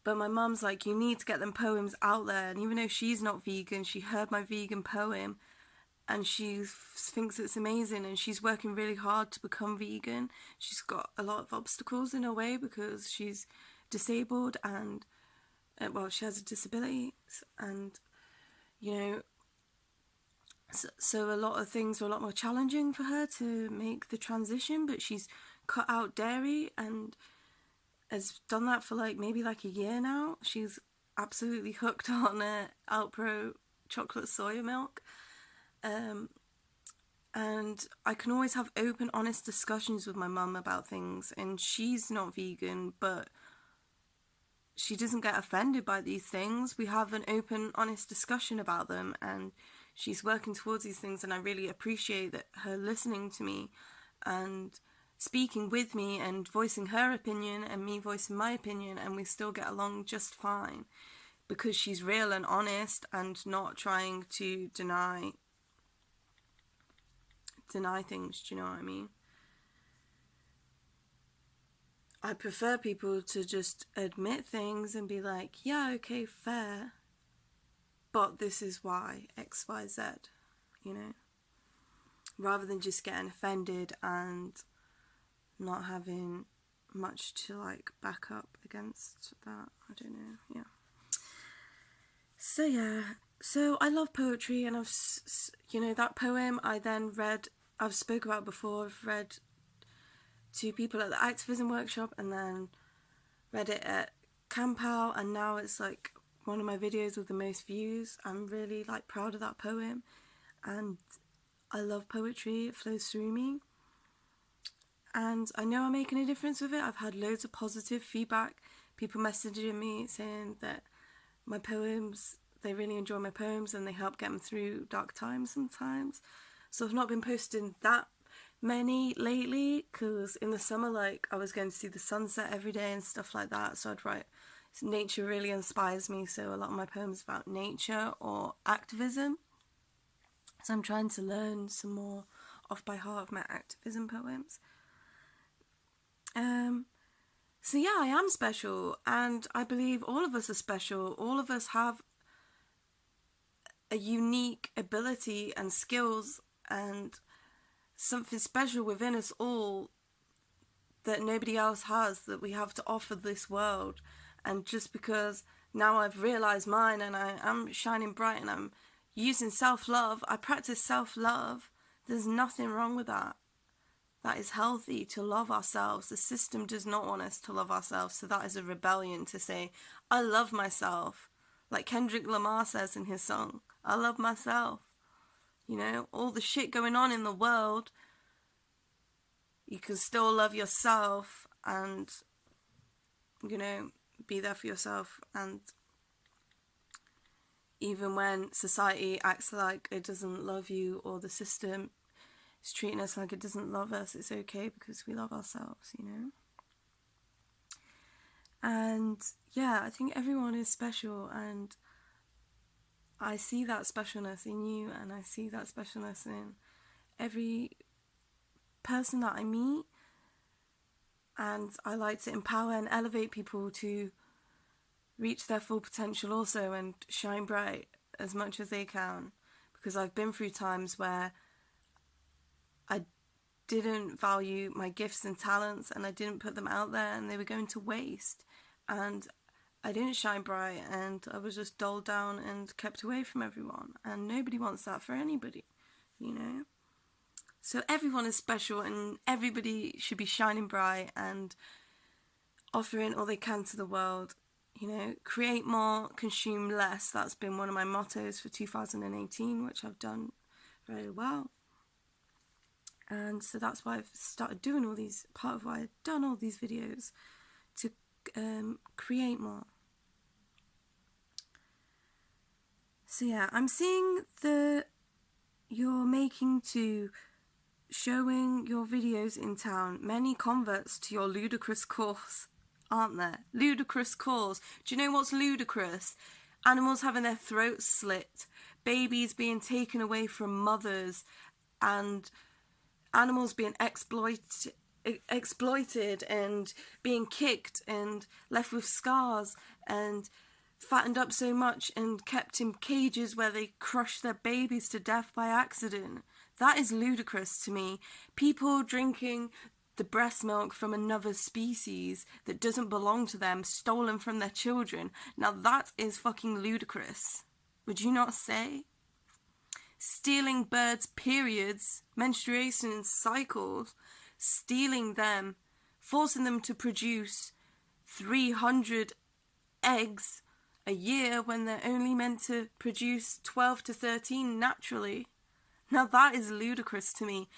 But my mum's like, you need to get them poems out there. And even though she's not vegan, she heard my vegan poem and she thinks it's amazing, and she's working really hard to become vegan. She's got a lot of obstacles in her way because she's disabled and, well, she has a disability, and, you know, so a lot of things are a lot more challenging for her to make the transition, but she's cut out dairy and has done that for maybe a year now. She's absolutely hooked on Alpro chocolate soya milk. And I can always have open, honest discussions with my mum about things, and she's not vegan, but she doesn't get offended by these things. We have an open, honest discussion about them, and she's working towards these things, and I really appreciate that her listening to me and speaking with me and voicing her opinion and me voicing my opinion, and we still get along just fine because she's real and honest and not trying to deny things. Do you know what I mean? I prefer people to just admit things and be like, yeah, okay, fair, but this is why, X, Y, Z, you know? Rather than just getting offended and not having much to back up against that. I don't know, yeah. So yeah, so I love poetry, and I've, you know, that poem I then read, I've spoke about before, I've read to people at the activism workshop and then read it at Camp Out, and now it's one of my videos with the most views. I'm really proud of that poem, and I love poetry. It flows through me, and I know I'm making a difference with it. I've had loads of positive feedback, people messaging me saying that my poems, they really enjoy my poems and they help get them through dark times sometimes. So I've not been posting that many lately, because in the summer I was going to see the sunset every day and stuff like that, so I'd write. Nature really inspires me, so a lot of my poems about nature or activism, so I'm trying to learn some more off by heart of my activism poems. So yeah, I am special, and I believe all of us are special. All of us have a unique ability and skills and something special within us all that nobody else has, that we have to offer this world. And just because now I've realised mine and I am shining bright and I'm using self-love, I practice self-love, there's nothing wrong with that. That is healthy, to love ourselves. The system does not want us to love ourselves, so that is a rebellion to say, I love myself. Like Kendrick Lamar says in his song, I love myself. You know, all the shit going on in the world, you can still love yourself and, you know, be there for yourself and even when society acts like it doesn't love you, or the system is treating us like it doesn't love us, it's okay because we love ourselves, you know? And yeah, I think everyone is special, and I see that specialness in you, and I see that specialness in every person that I meet. And I like to empower and elevate people to reach their full potential also, and shine bright as much as they can, because I've been through times where I didn't value my gifts and talents, and I didn't put them out there, and they were going to waste, and I didn't shine bright, and I was just dulled down and kept away from everyone, and nobody wants that for anybody, you know? So everyone is special, and everybody should be shining bright and offering all they can to the world. You know, create more, consume less. That's been one of my mottos for 2018, which I've done very well. And so that's why I've started doing all these, part of why I've done all these videos, to create more. So yeah, I'm seeing you're making to showing your videos in town many converts to your ludicrous cause, aren't there? Ludicrous cause. Do you know what's ludicrous? Animals having their throats slit, babies being taken away from mothers, and animals being exploited and being kicked and left with scars and fattened up so much and kept in cages where they crush their babies to death by accident. That is ludicrous to me. People drinking the breast milk from another species that doesn't belong to them, stolen from their children. Now that is fucking ludicrous. Would you not say? Stealing birds' periods, menstruation cycles, stealing them, forcing them to produce 300 eggs a year when they're only meant to produce 12 to 13 naturally. Now that is ludicrous to me.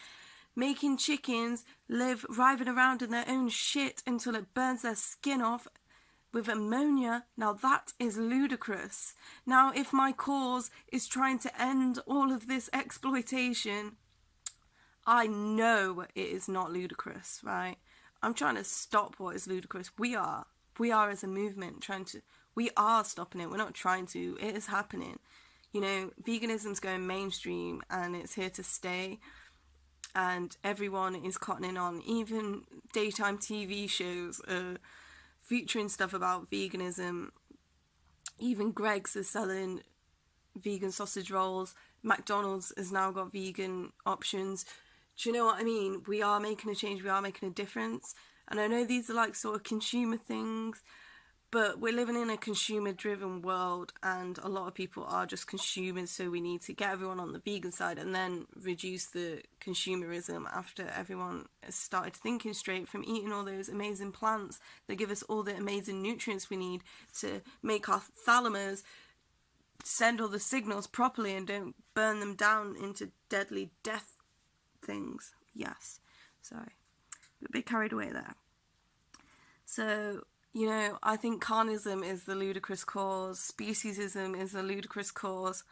Making chickens live writhing around in their own shit until it burns their skin off with ammonia. Now that is ludicrous. Now if my cause is trying to end all of this exploitation, I know it is not ludicrous, right? I'm trying to stop what is ludicrous. We are as a movement we are stopping it. We're not trying to. It is happening. You know, veganism's going mainstream and it's here to stay. And everyone is cottoning on. Even daytime TV shows featuring stuff about veganism. Even Greggs is selling vegan sausage rolls. McDonald's has now got vegan options. Do you know what I mean? We are making a change. We are making a difference. And I know these are like sort of consumer things, but we're living in a consumer-driven world, and a lot of people are just consumers, so we need to get everyone on the vegan side and then reduce the consumerism after everyone has started thinking straight from eating all those amazing plants that give us all the amazing nutrients we need to make our thalamus send all the signals properly and don't burn them down into deadly death things. Yes, sorry. A bit carried away there. So, you know, I think carnism is the ludicrous cause. Speciesism is the ludicrous cause.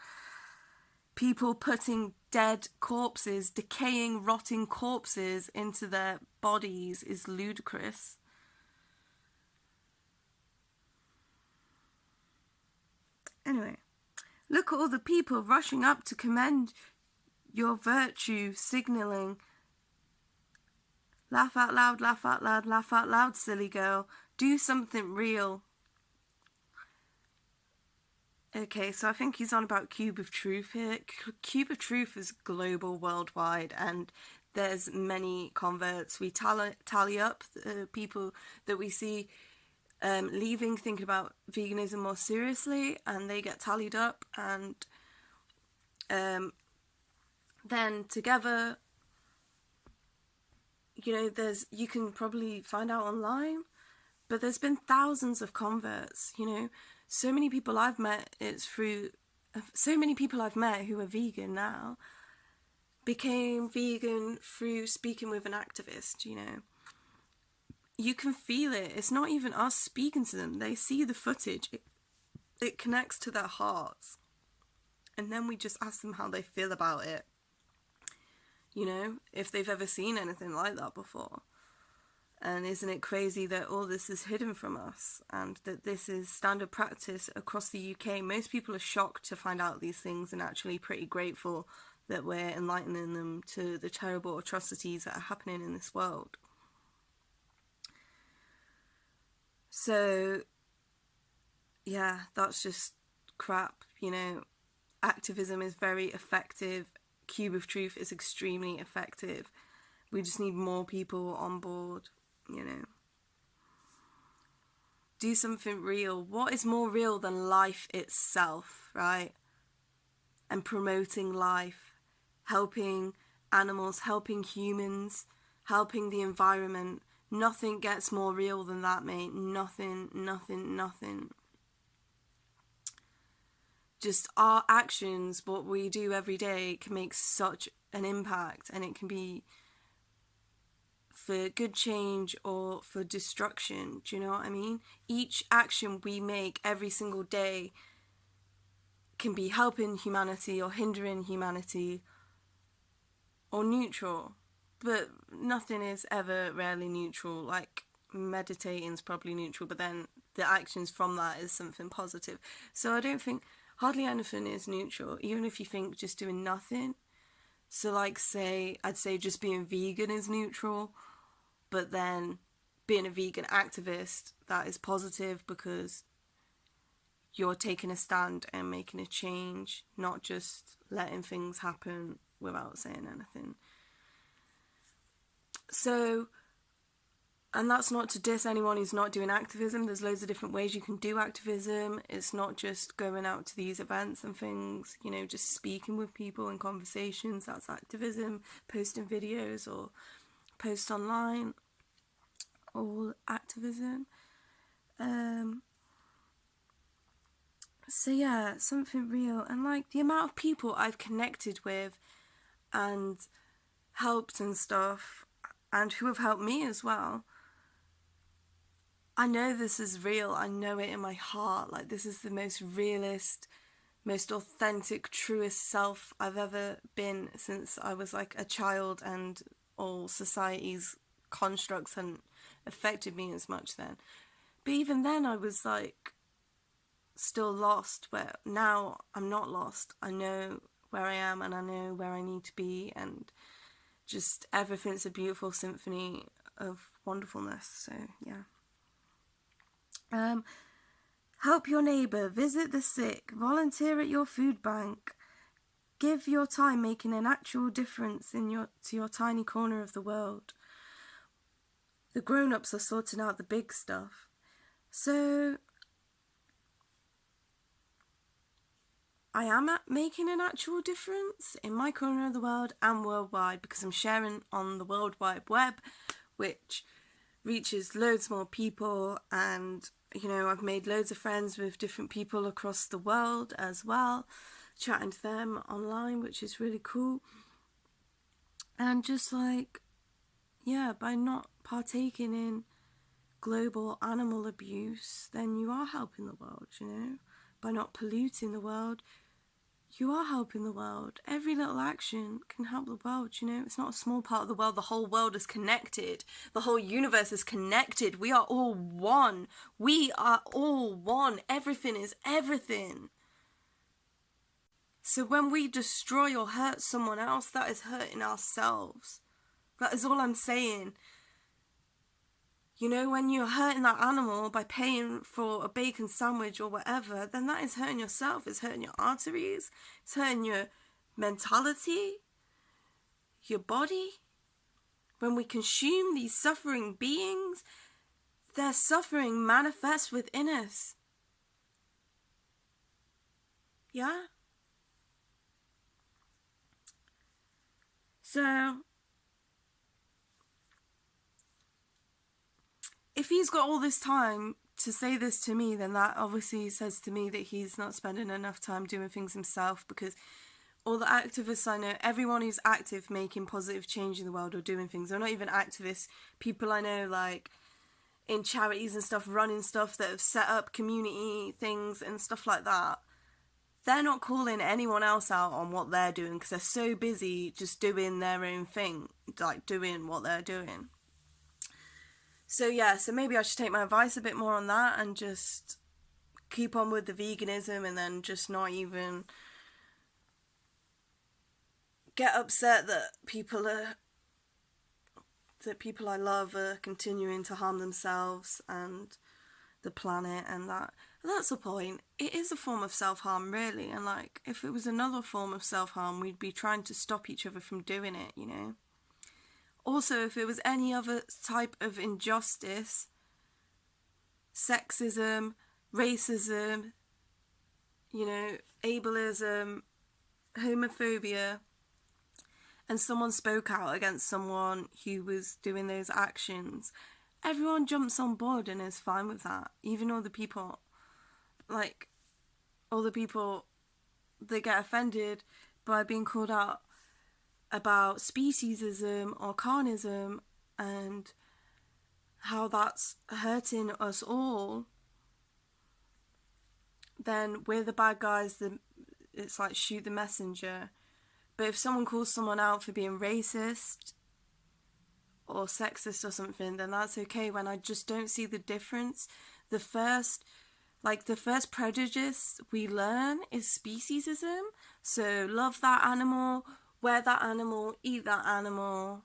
People putting dead corpses, decaying, rotting corpses into their bodies is ludicrous. Anyway, look at all the people rushing up to commend your virtue, signalling, laugh out loud, laugh out loud, laugh out loud, silly girl. Do something real. Okay, so I think he's on about Cube of Truth here. Cube of Truth is global, worldwide, and there's many converts. We tally up the people that we see leaving, thinking about veganism more seriously, and they get tallied up, and then together, you know, you can probably find out online, but there's been thousands of converts, you know. So many people I've met who are vegan now became vegan through speaking with an activist, you know. You can feel it. It's not even us speaking to them. They see the footage. It connects to their hearts. And then we just ask them how they feel about it. You know, if they've ever seen anything like that before. And isn't it crazy that all this is hidden from us and that this is standard practice across the UK? Most people are shocked to find out these things and actually pretty grateful that we're enlightening them to the terrible atrocities that are happening in this world. So, yeah, that's just crap, you know. Activism is very effective. Cube of Truth is extremely effective. We just need more people on board, you know. Do something real. What is more real than life itself, right? And promoting life, helping animals, helping humans, helping the environment. Nothing gets more real than that, mate. Nothing, nothing, nothing. Just our actions, what we do every day, can make such an impact, and it can be for good change or for destruction. Do you know what I mean? Each action we make every single day can be helping humanity or hindering humanity or neutral, but nothing is ever really neutral. Like meditating is probably neutral, but then the actions from that is something positive. So I don't think hardly anything is neutral, even if you think just doing nothing. So like I'd say just being vegan is neutral, but then being a vegan activist, that is positive because you're taking a stand and making a change, not just letting things happen without saying anything. So, and that's not to diss anyone who's not doing activism. There's loads of different ways you can do activism. It's not just going out to these events and things, you know, just speaking with people in conversations. That's activism. Posting videos or post online, all activism. So yeah, something real. And like the amount of people I've connected with and helped and stuff, and who have helped me as well, I know this is real. I know it in my heart. Like, this is the most realist, most authentic, truest self I've ever been since I was like a child, and all society's constructs hadn't affected me as much then. But even then I was like still lost, where now I'm not lost. I know where I am and I know where I need to be, and just everything's a beautiful symphony of wonderfulness. So yeah. Help your neighbour, visit the sick, volunteer at your food bank, give your time making an actual difference to your tiny corner of the world. The grown-ups are sorting out the big stuff. So I am making an actual difference in my corner of the world and worldwide, because I'm sharing on the World Wide Web, which reaches loads more people, and you know, I've made loads of friends with different people across the world as well, chatting to them online, which is really cool. And just like, yeah, by not partaking in global animal abuse, then you are helping the world, you know. By not polluting the world, you are helping the world. Every little action can help the world, you know. It's not a small part of the world. The whole world is connected. The whole universe is connected. We are all one. We are all one. Everything is everything. So when we destroy or hurt someone else, that is hurting ourselves. That is all I'm saying. You know, when you're hurting that animal by paying for a bacon sandwich or whatever, then that is hurting yourself. It's hurting your arteries. It's hurting your mentality, your body. When we consume these suffering beings, their suffering manifests within us. Yeah? So if he's got all this time to say this to me, then that obviously says to me that he's not spending enough time doing things himself, because all the activists I know, everyone who's active making positive change in the world or doing things, or not even activists, people I know like in charities and stuff, running stuff, that have set up community things and stuff like that, they're not calling anyone else out on what they're doing because they're so busy just doing their own thing, like doing what they're doing. So yeah, so maybe I should take my advice a bit more on that and just keep on with the veganism, and then just not even get upset that people I love are continuing to harm themselves and the planet, and that's the point. It is a form of self-harm, really, and like if it was another form of self-harm, we'd be trying to stop each other from doing it, you know. Also, if it was any other type of injustice, sexism, racism, you know, ableism, homophobia, and someone spoke out against someone who was doing those actions, everyone jumps on board and is fine with that. Even all the people that get offended by being called out about speciesism or carnism and how that's hurting us all, then we're the bad guys. It's like shoot the messenger. But if someone calls someone out for being racist or sexist or something, then that's okay. When I just don't see the difference. The first prejudice we learn is speciesism. So love that animal, wear that animal, eat that animal.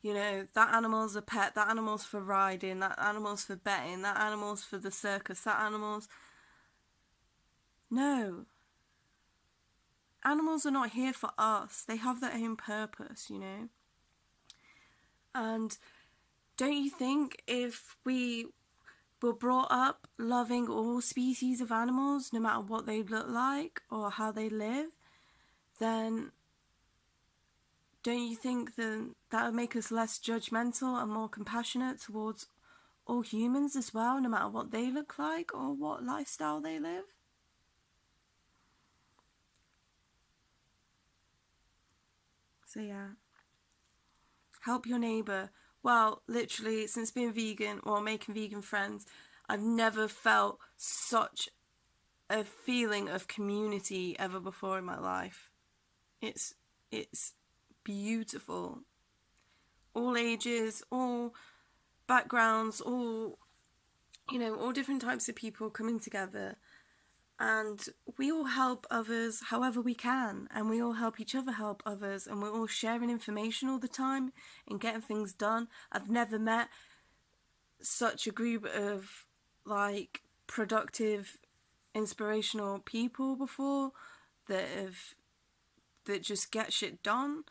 You know, that animal's a pet, that animal's for riding, that animal's for betting, that animal's for the circus, that animal's... No. Animals are not here for us. They have their own purpose, you know? And don't you think if we were brought up loving all species of animals, no matter what they look like or how they live, then don't you think that would make us less judgmental and more compassionate towards all humans as well, no matter what they look like or what lifestyle they live? So yeah, help your neighbour. Well, literally, since being vegan or making vegan friends, I've never felt such a feeling of community ever before in my life. It's beautiful. All ages, all backgrounds, all different types of people coming together. And we all help others however we can, and we all help each other help others, and we're all sharing information all the time and getting things done. I've never met such a group of like productive, inspirational people before that just get shit done.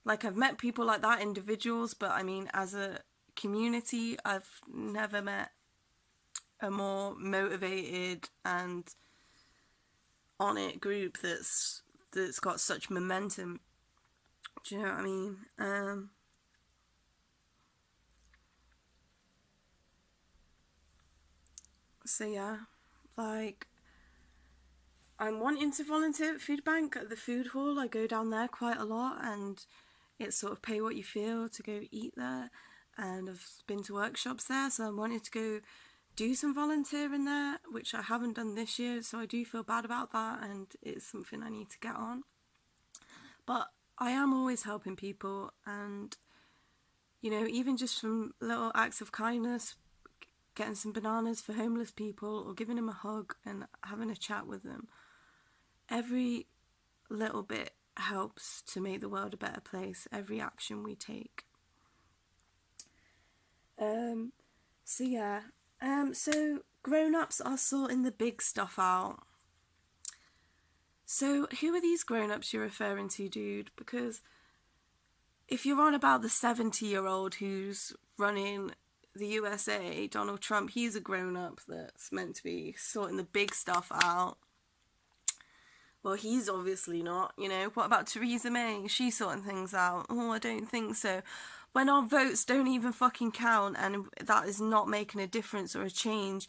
Like, I've met people like that, individuals, but I mean as a community, I've never met a more motivated and on it group that's got such momentum. Do you know what I mean? So yeah, like, I'm wanting to volunteer at food bank at the food hall. I go down there quite a lot, and it's sort of pay what you feel to go eat there, and I've been to workshops there, so I'm wanting to go do some volunteering there, which I haven't done this year, so I do feel bad about that, and it's something I need to get on. But I am always helping people, and you know, even just from little acts of kindness, getting some bananas for homeless people or giving them a hug and having a chat with them, every little bit helps to make the world a better place, every action we take. So yeah, so grown-ups are sorting the big stuff out. So who are these grown-ups you're referring to, dude? Because if you're on about the 70-year-old who's running the USA, Donald Trump, he's a grown-up that's meant to be sorting the big stuff out. Well, he's obviously not, you know. What about Theresa May? Is she sorting things out? Oh, I don't think so. When our votes don't even fucking count and that is not making a difference or a change,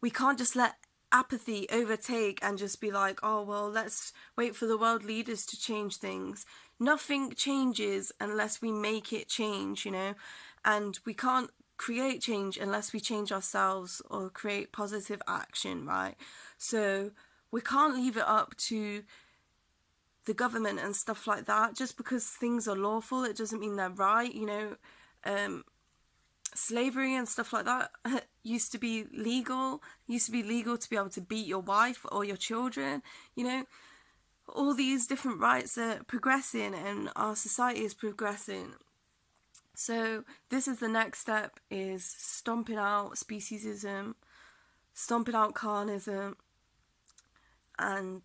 we can't just let apathy overtake and just be like, oh, well, let's wait for the world leaders to change things. Nothing changes unless we make it change, you know. And we can't create change unless we change ourselves or create positive action, right? So we can't leave it up to the government and stuff like that. Just because things are lawful, it doesn't mean they're right, you know. Slavery and stuff like that used to be legal to be able to beat your wife or your children, you know. All these different rights are progressing and our society is progressing. So this is the next step, is stomping out speciesism, stomping out carnism, and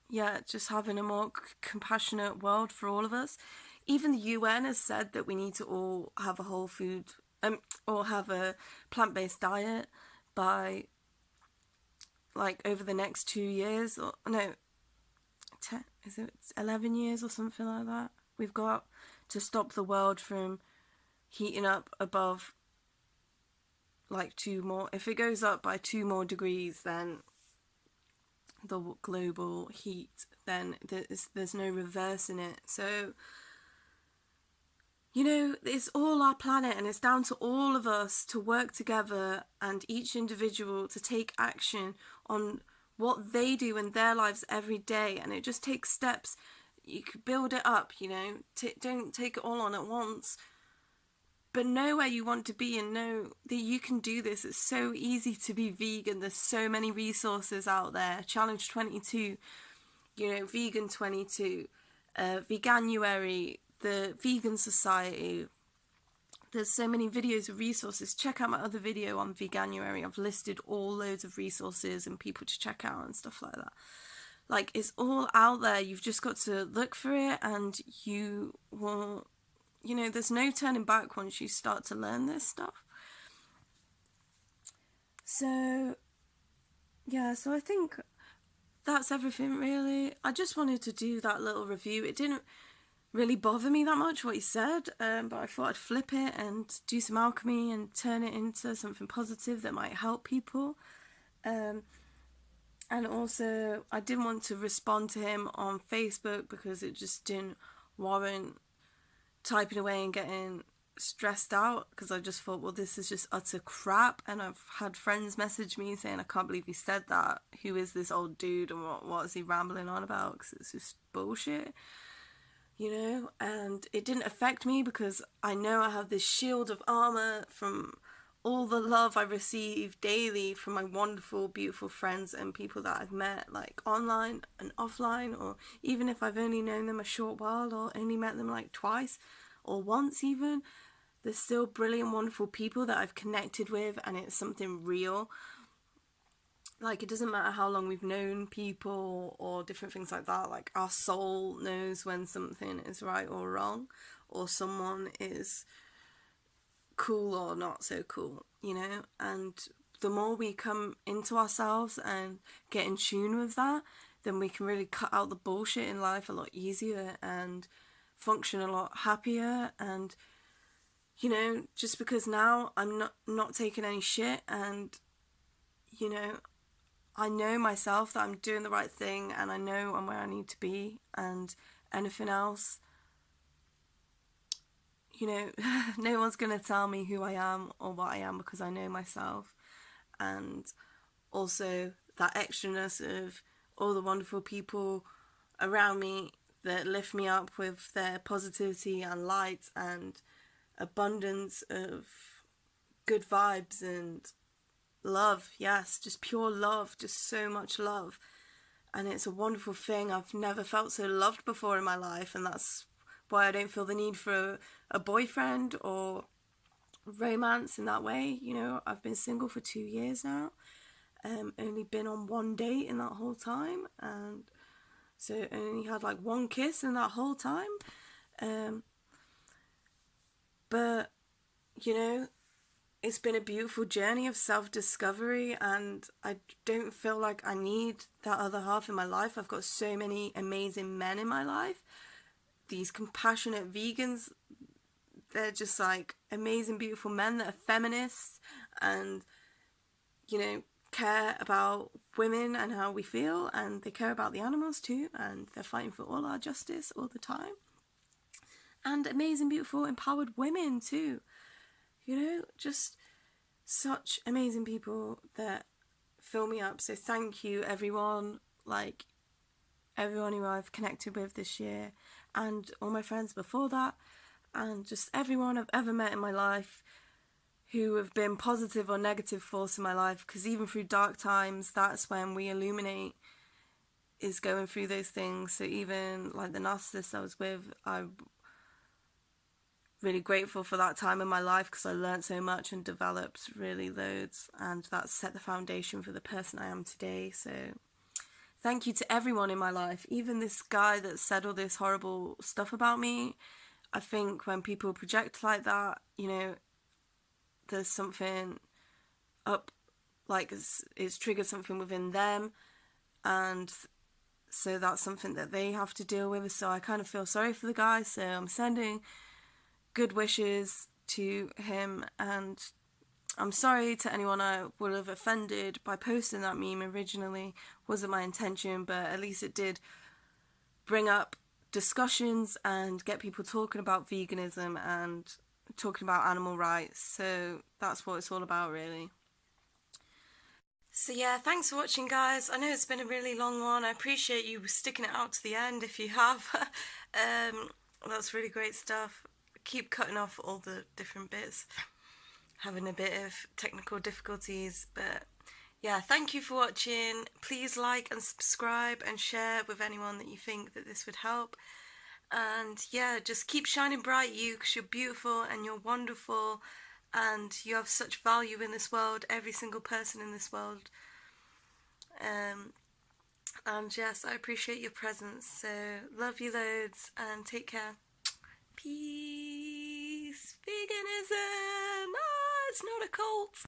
yeah, just having a more compassionate world for all of us. Even the UN has said that we need to all have a whole food or have a plant-based diet by like over the next 2 years, or no, 10, is it 11 years or something like that. We've got to stop the world from heating up above like 2 more. If it goes up by 2 more degrees, then the global heat, then there's no reversing it. So, you know, it's all our planet, and it's down to all of us to work together and each individual to take action on what they do in their lives every day. And it just takes steps. You could build it up, you know. Don't take it all on at once, but know where you want to be and know that you can do this. It's so easy to be vegan. There's so many resources out there. Challenge 22, you know, Vegan 22, Veganuary, the Vegan Society. There's so many videos of resources. Check out my other video on Veganuary. I've listed all loads of resources and people to check out and stuff like that. Like, it's all out there. You've just got to look for it, and you will, you know, there's no turning back once you start to learn this stuff. So, yeah, so I think that's everything, really. I just wanted to do that little review. It didn't really bother me that much what he said, but I thought I'd flip it and do some alchemy and turn it into something positive that might help people. And also, I didn't want to respond to him on Facebook because it just didn't warrant typing away and getting stressed out, because I just thought, well, this is just utter crap. And I've had friends message me saying, I can't believe he said that. Who is this old dude, and what is he rambling on about? Because it's just bullshit, you know. And it didn't affect me because I know I have this shield of armor from all the love I receive daily from my wonderful, beautiful friends and people that I've met, like online and offline, or even if I've only known them a short while or only met them like twice or once even. There's still brilliant, wonderful people that I've connected with, and it's something real. Like, it doesn't matter how long we've known people or different things like that. Like, our soul knows when something is right or wrong, or someone is cool or not so cool, you know. And the more we come into ourselves and get in tune with that, then we can really cut out the bullshit in life a lot easier and function a lot happier. And, you know, just because now I'm not taking any shit, and, you know, I know myself that I'm doing the right thing, and I know I'm where I need to be, and anything else, you know, no one's going to tell me who I am or what I am, because I know myself. And also that extraness of all the wonderful people around me that lift me up with their positivity and light and abundance of good vibes and love. Yes, just pure love, just so much love. And it's a wonderful thing. I've never felt so loved before in my life, and that's why I don't feel the need for a boyfriend or romance in that way. You know, I've been single for 2 years now, only been on 1 date in that whole time, and so only had like 1 kiss in that whole time. But, you know, it's been a beautiful journey of self-discovery, and I don't feel like I need that other half in my life. I've got so many amazing men in my life. These compassionate vegans, they're just like amazing, beautiful men that are feminists and, you know, care about women and how we feel, and they care about the animals too, and they're fighting for all our justice all the time. And amazing, beautiful, empowered women too. You know, just such amazing people that fill me up. So thank you, everyone. like everyone who I've connected with this year, and all my friends before that, and just everyone I've ever met in my life who have been positive or negative force in my life, because even through dark times, that's when we illuminate, is going through those things. So even like the narcissist I was with, I'm really grateful for that time in my life because I learned so much and developed really loads, and that set the foundation for the person I am today. So thank you to everyone in my life, even this guy that said all this horrible stuff about me. I think when people project like that, you know, there's something up, like it's triggered something within them, and so that's something that they have to deal with. So I kind of feel sorry for the guy, so I'm sending good wishes to him, and I'm sorry to anyone I would have offended by posting that meme originally. Wasn't my intention, but at least it did bring up discussions and get people talking about veganism and talking about animal rights. So that's what it's all about, really. So yeah, thanks for watching, guys. I know it's been a really long one. I appreciate you sticking it out to the end if you have. That's really great stuff. Keep cutting off all the different bits. Having a bit of technical difficulties, but yeah, thank you for watching. Please like and subscribe and share with anyone that you think that this would help. And yeah, just keep shining bright, you, because you're beautiful and you're wonderful, and you have such value in this world, every single person in this world. And yes, I appreciate your presence. So love you loads and take care. Peace. Veganism. Ah, it's not a cult.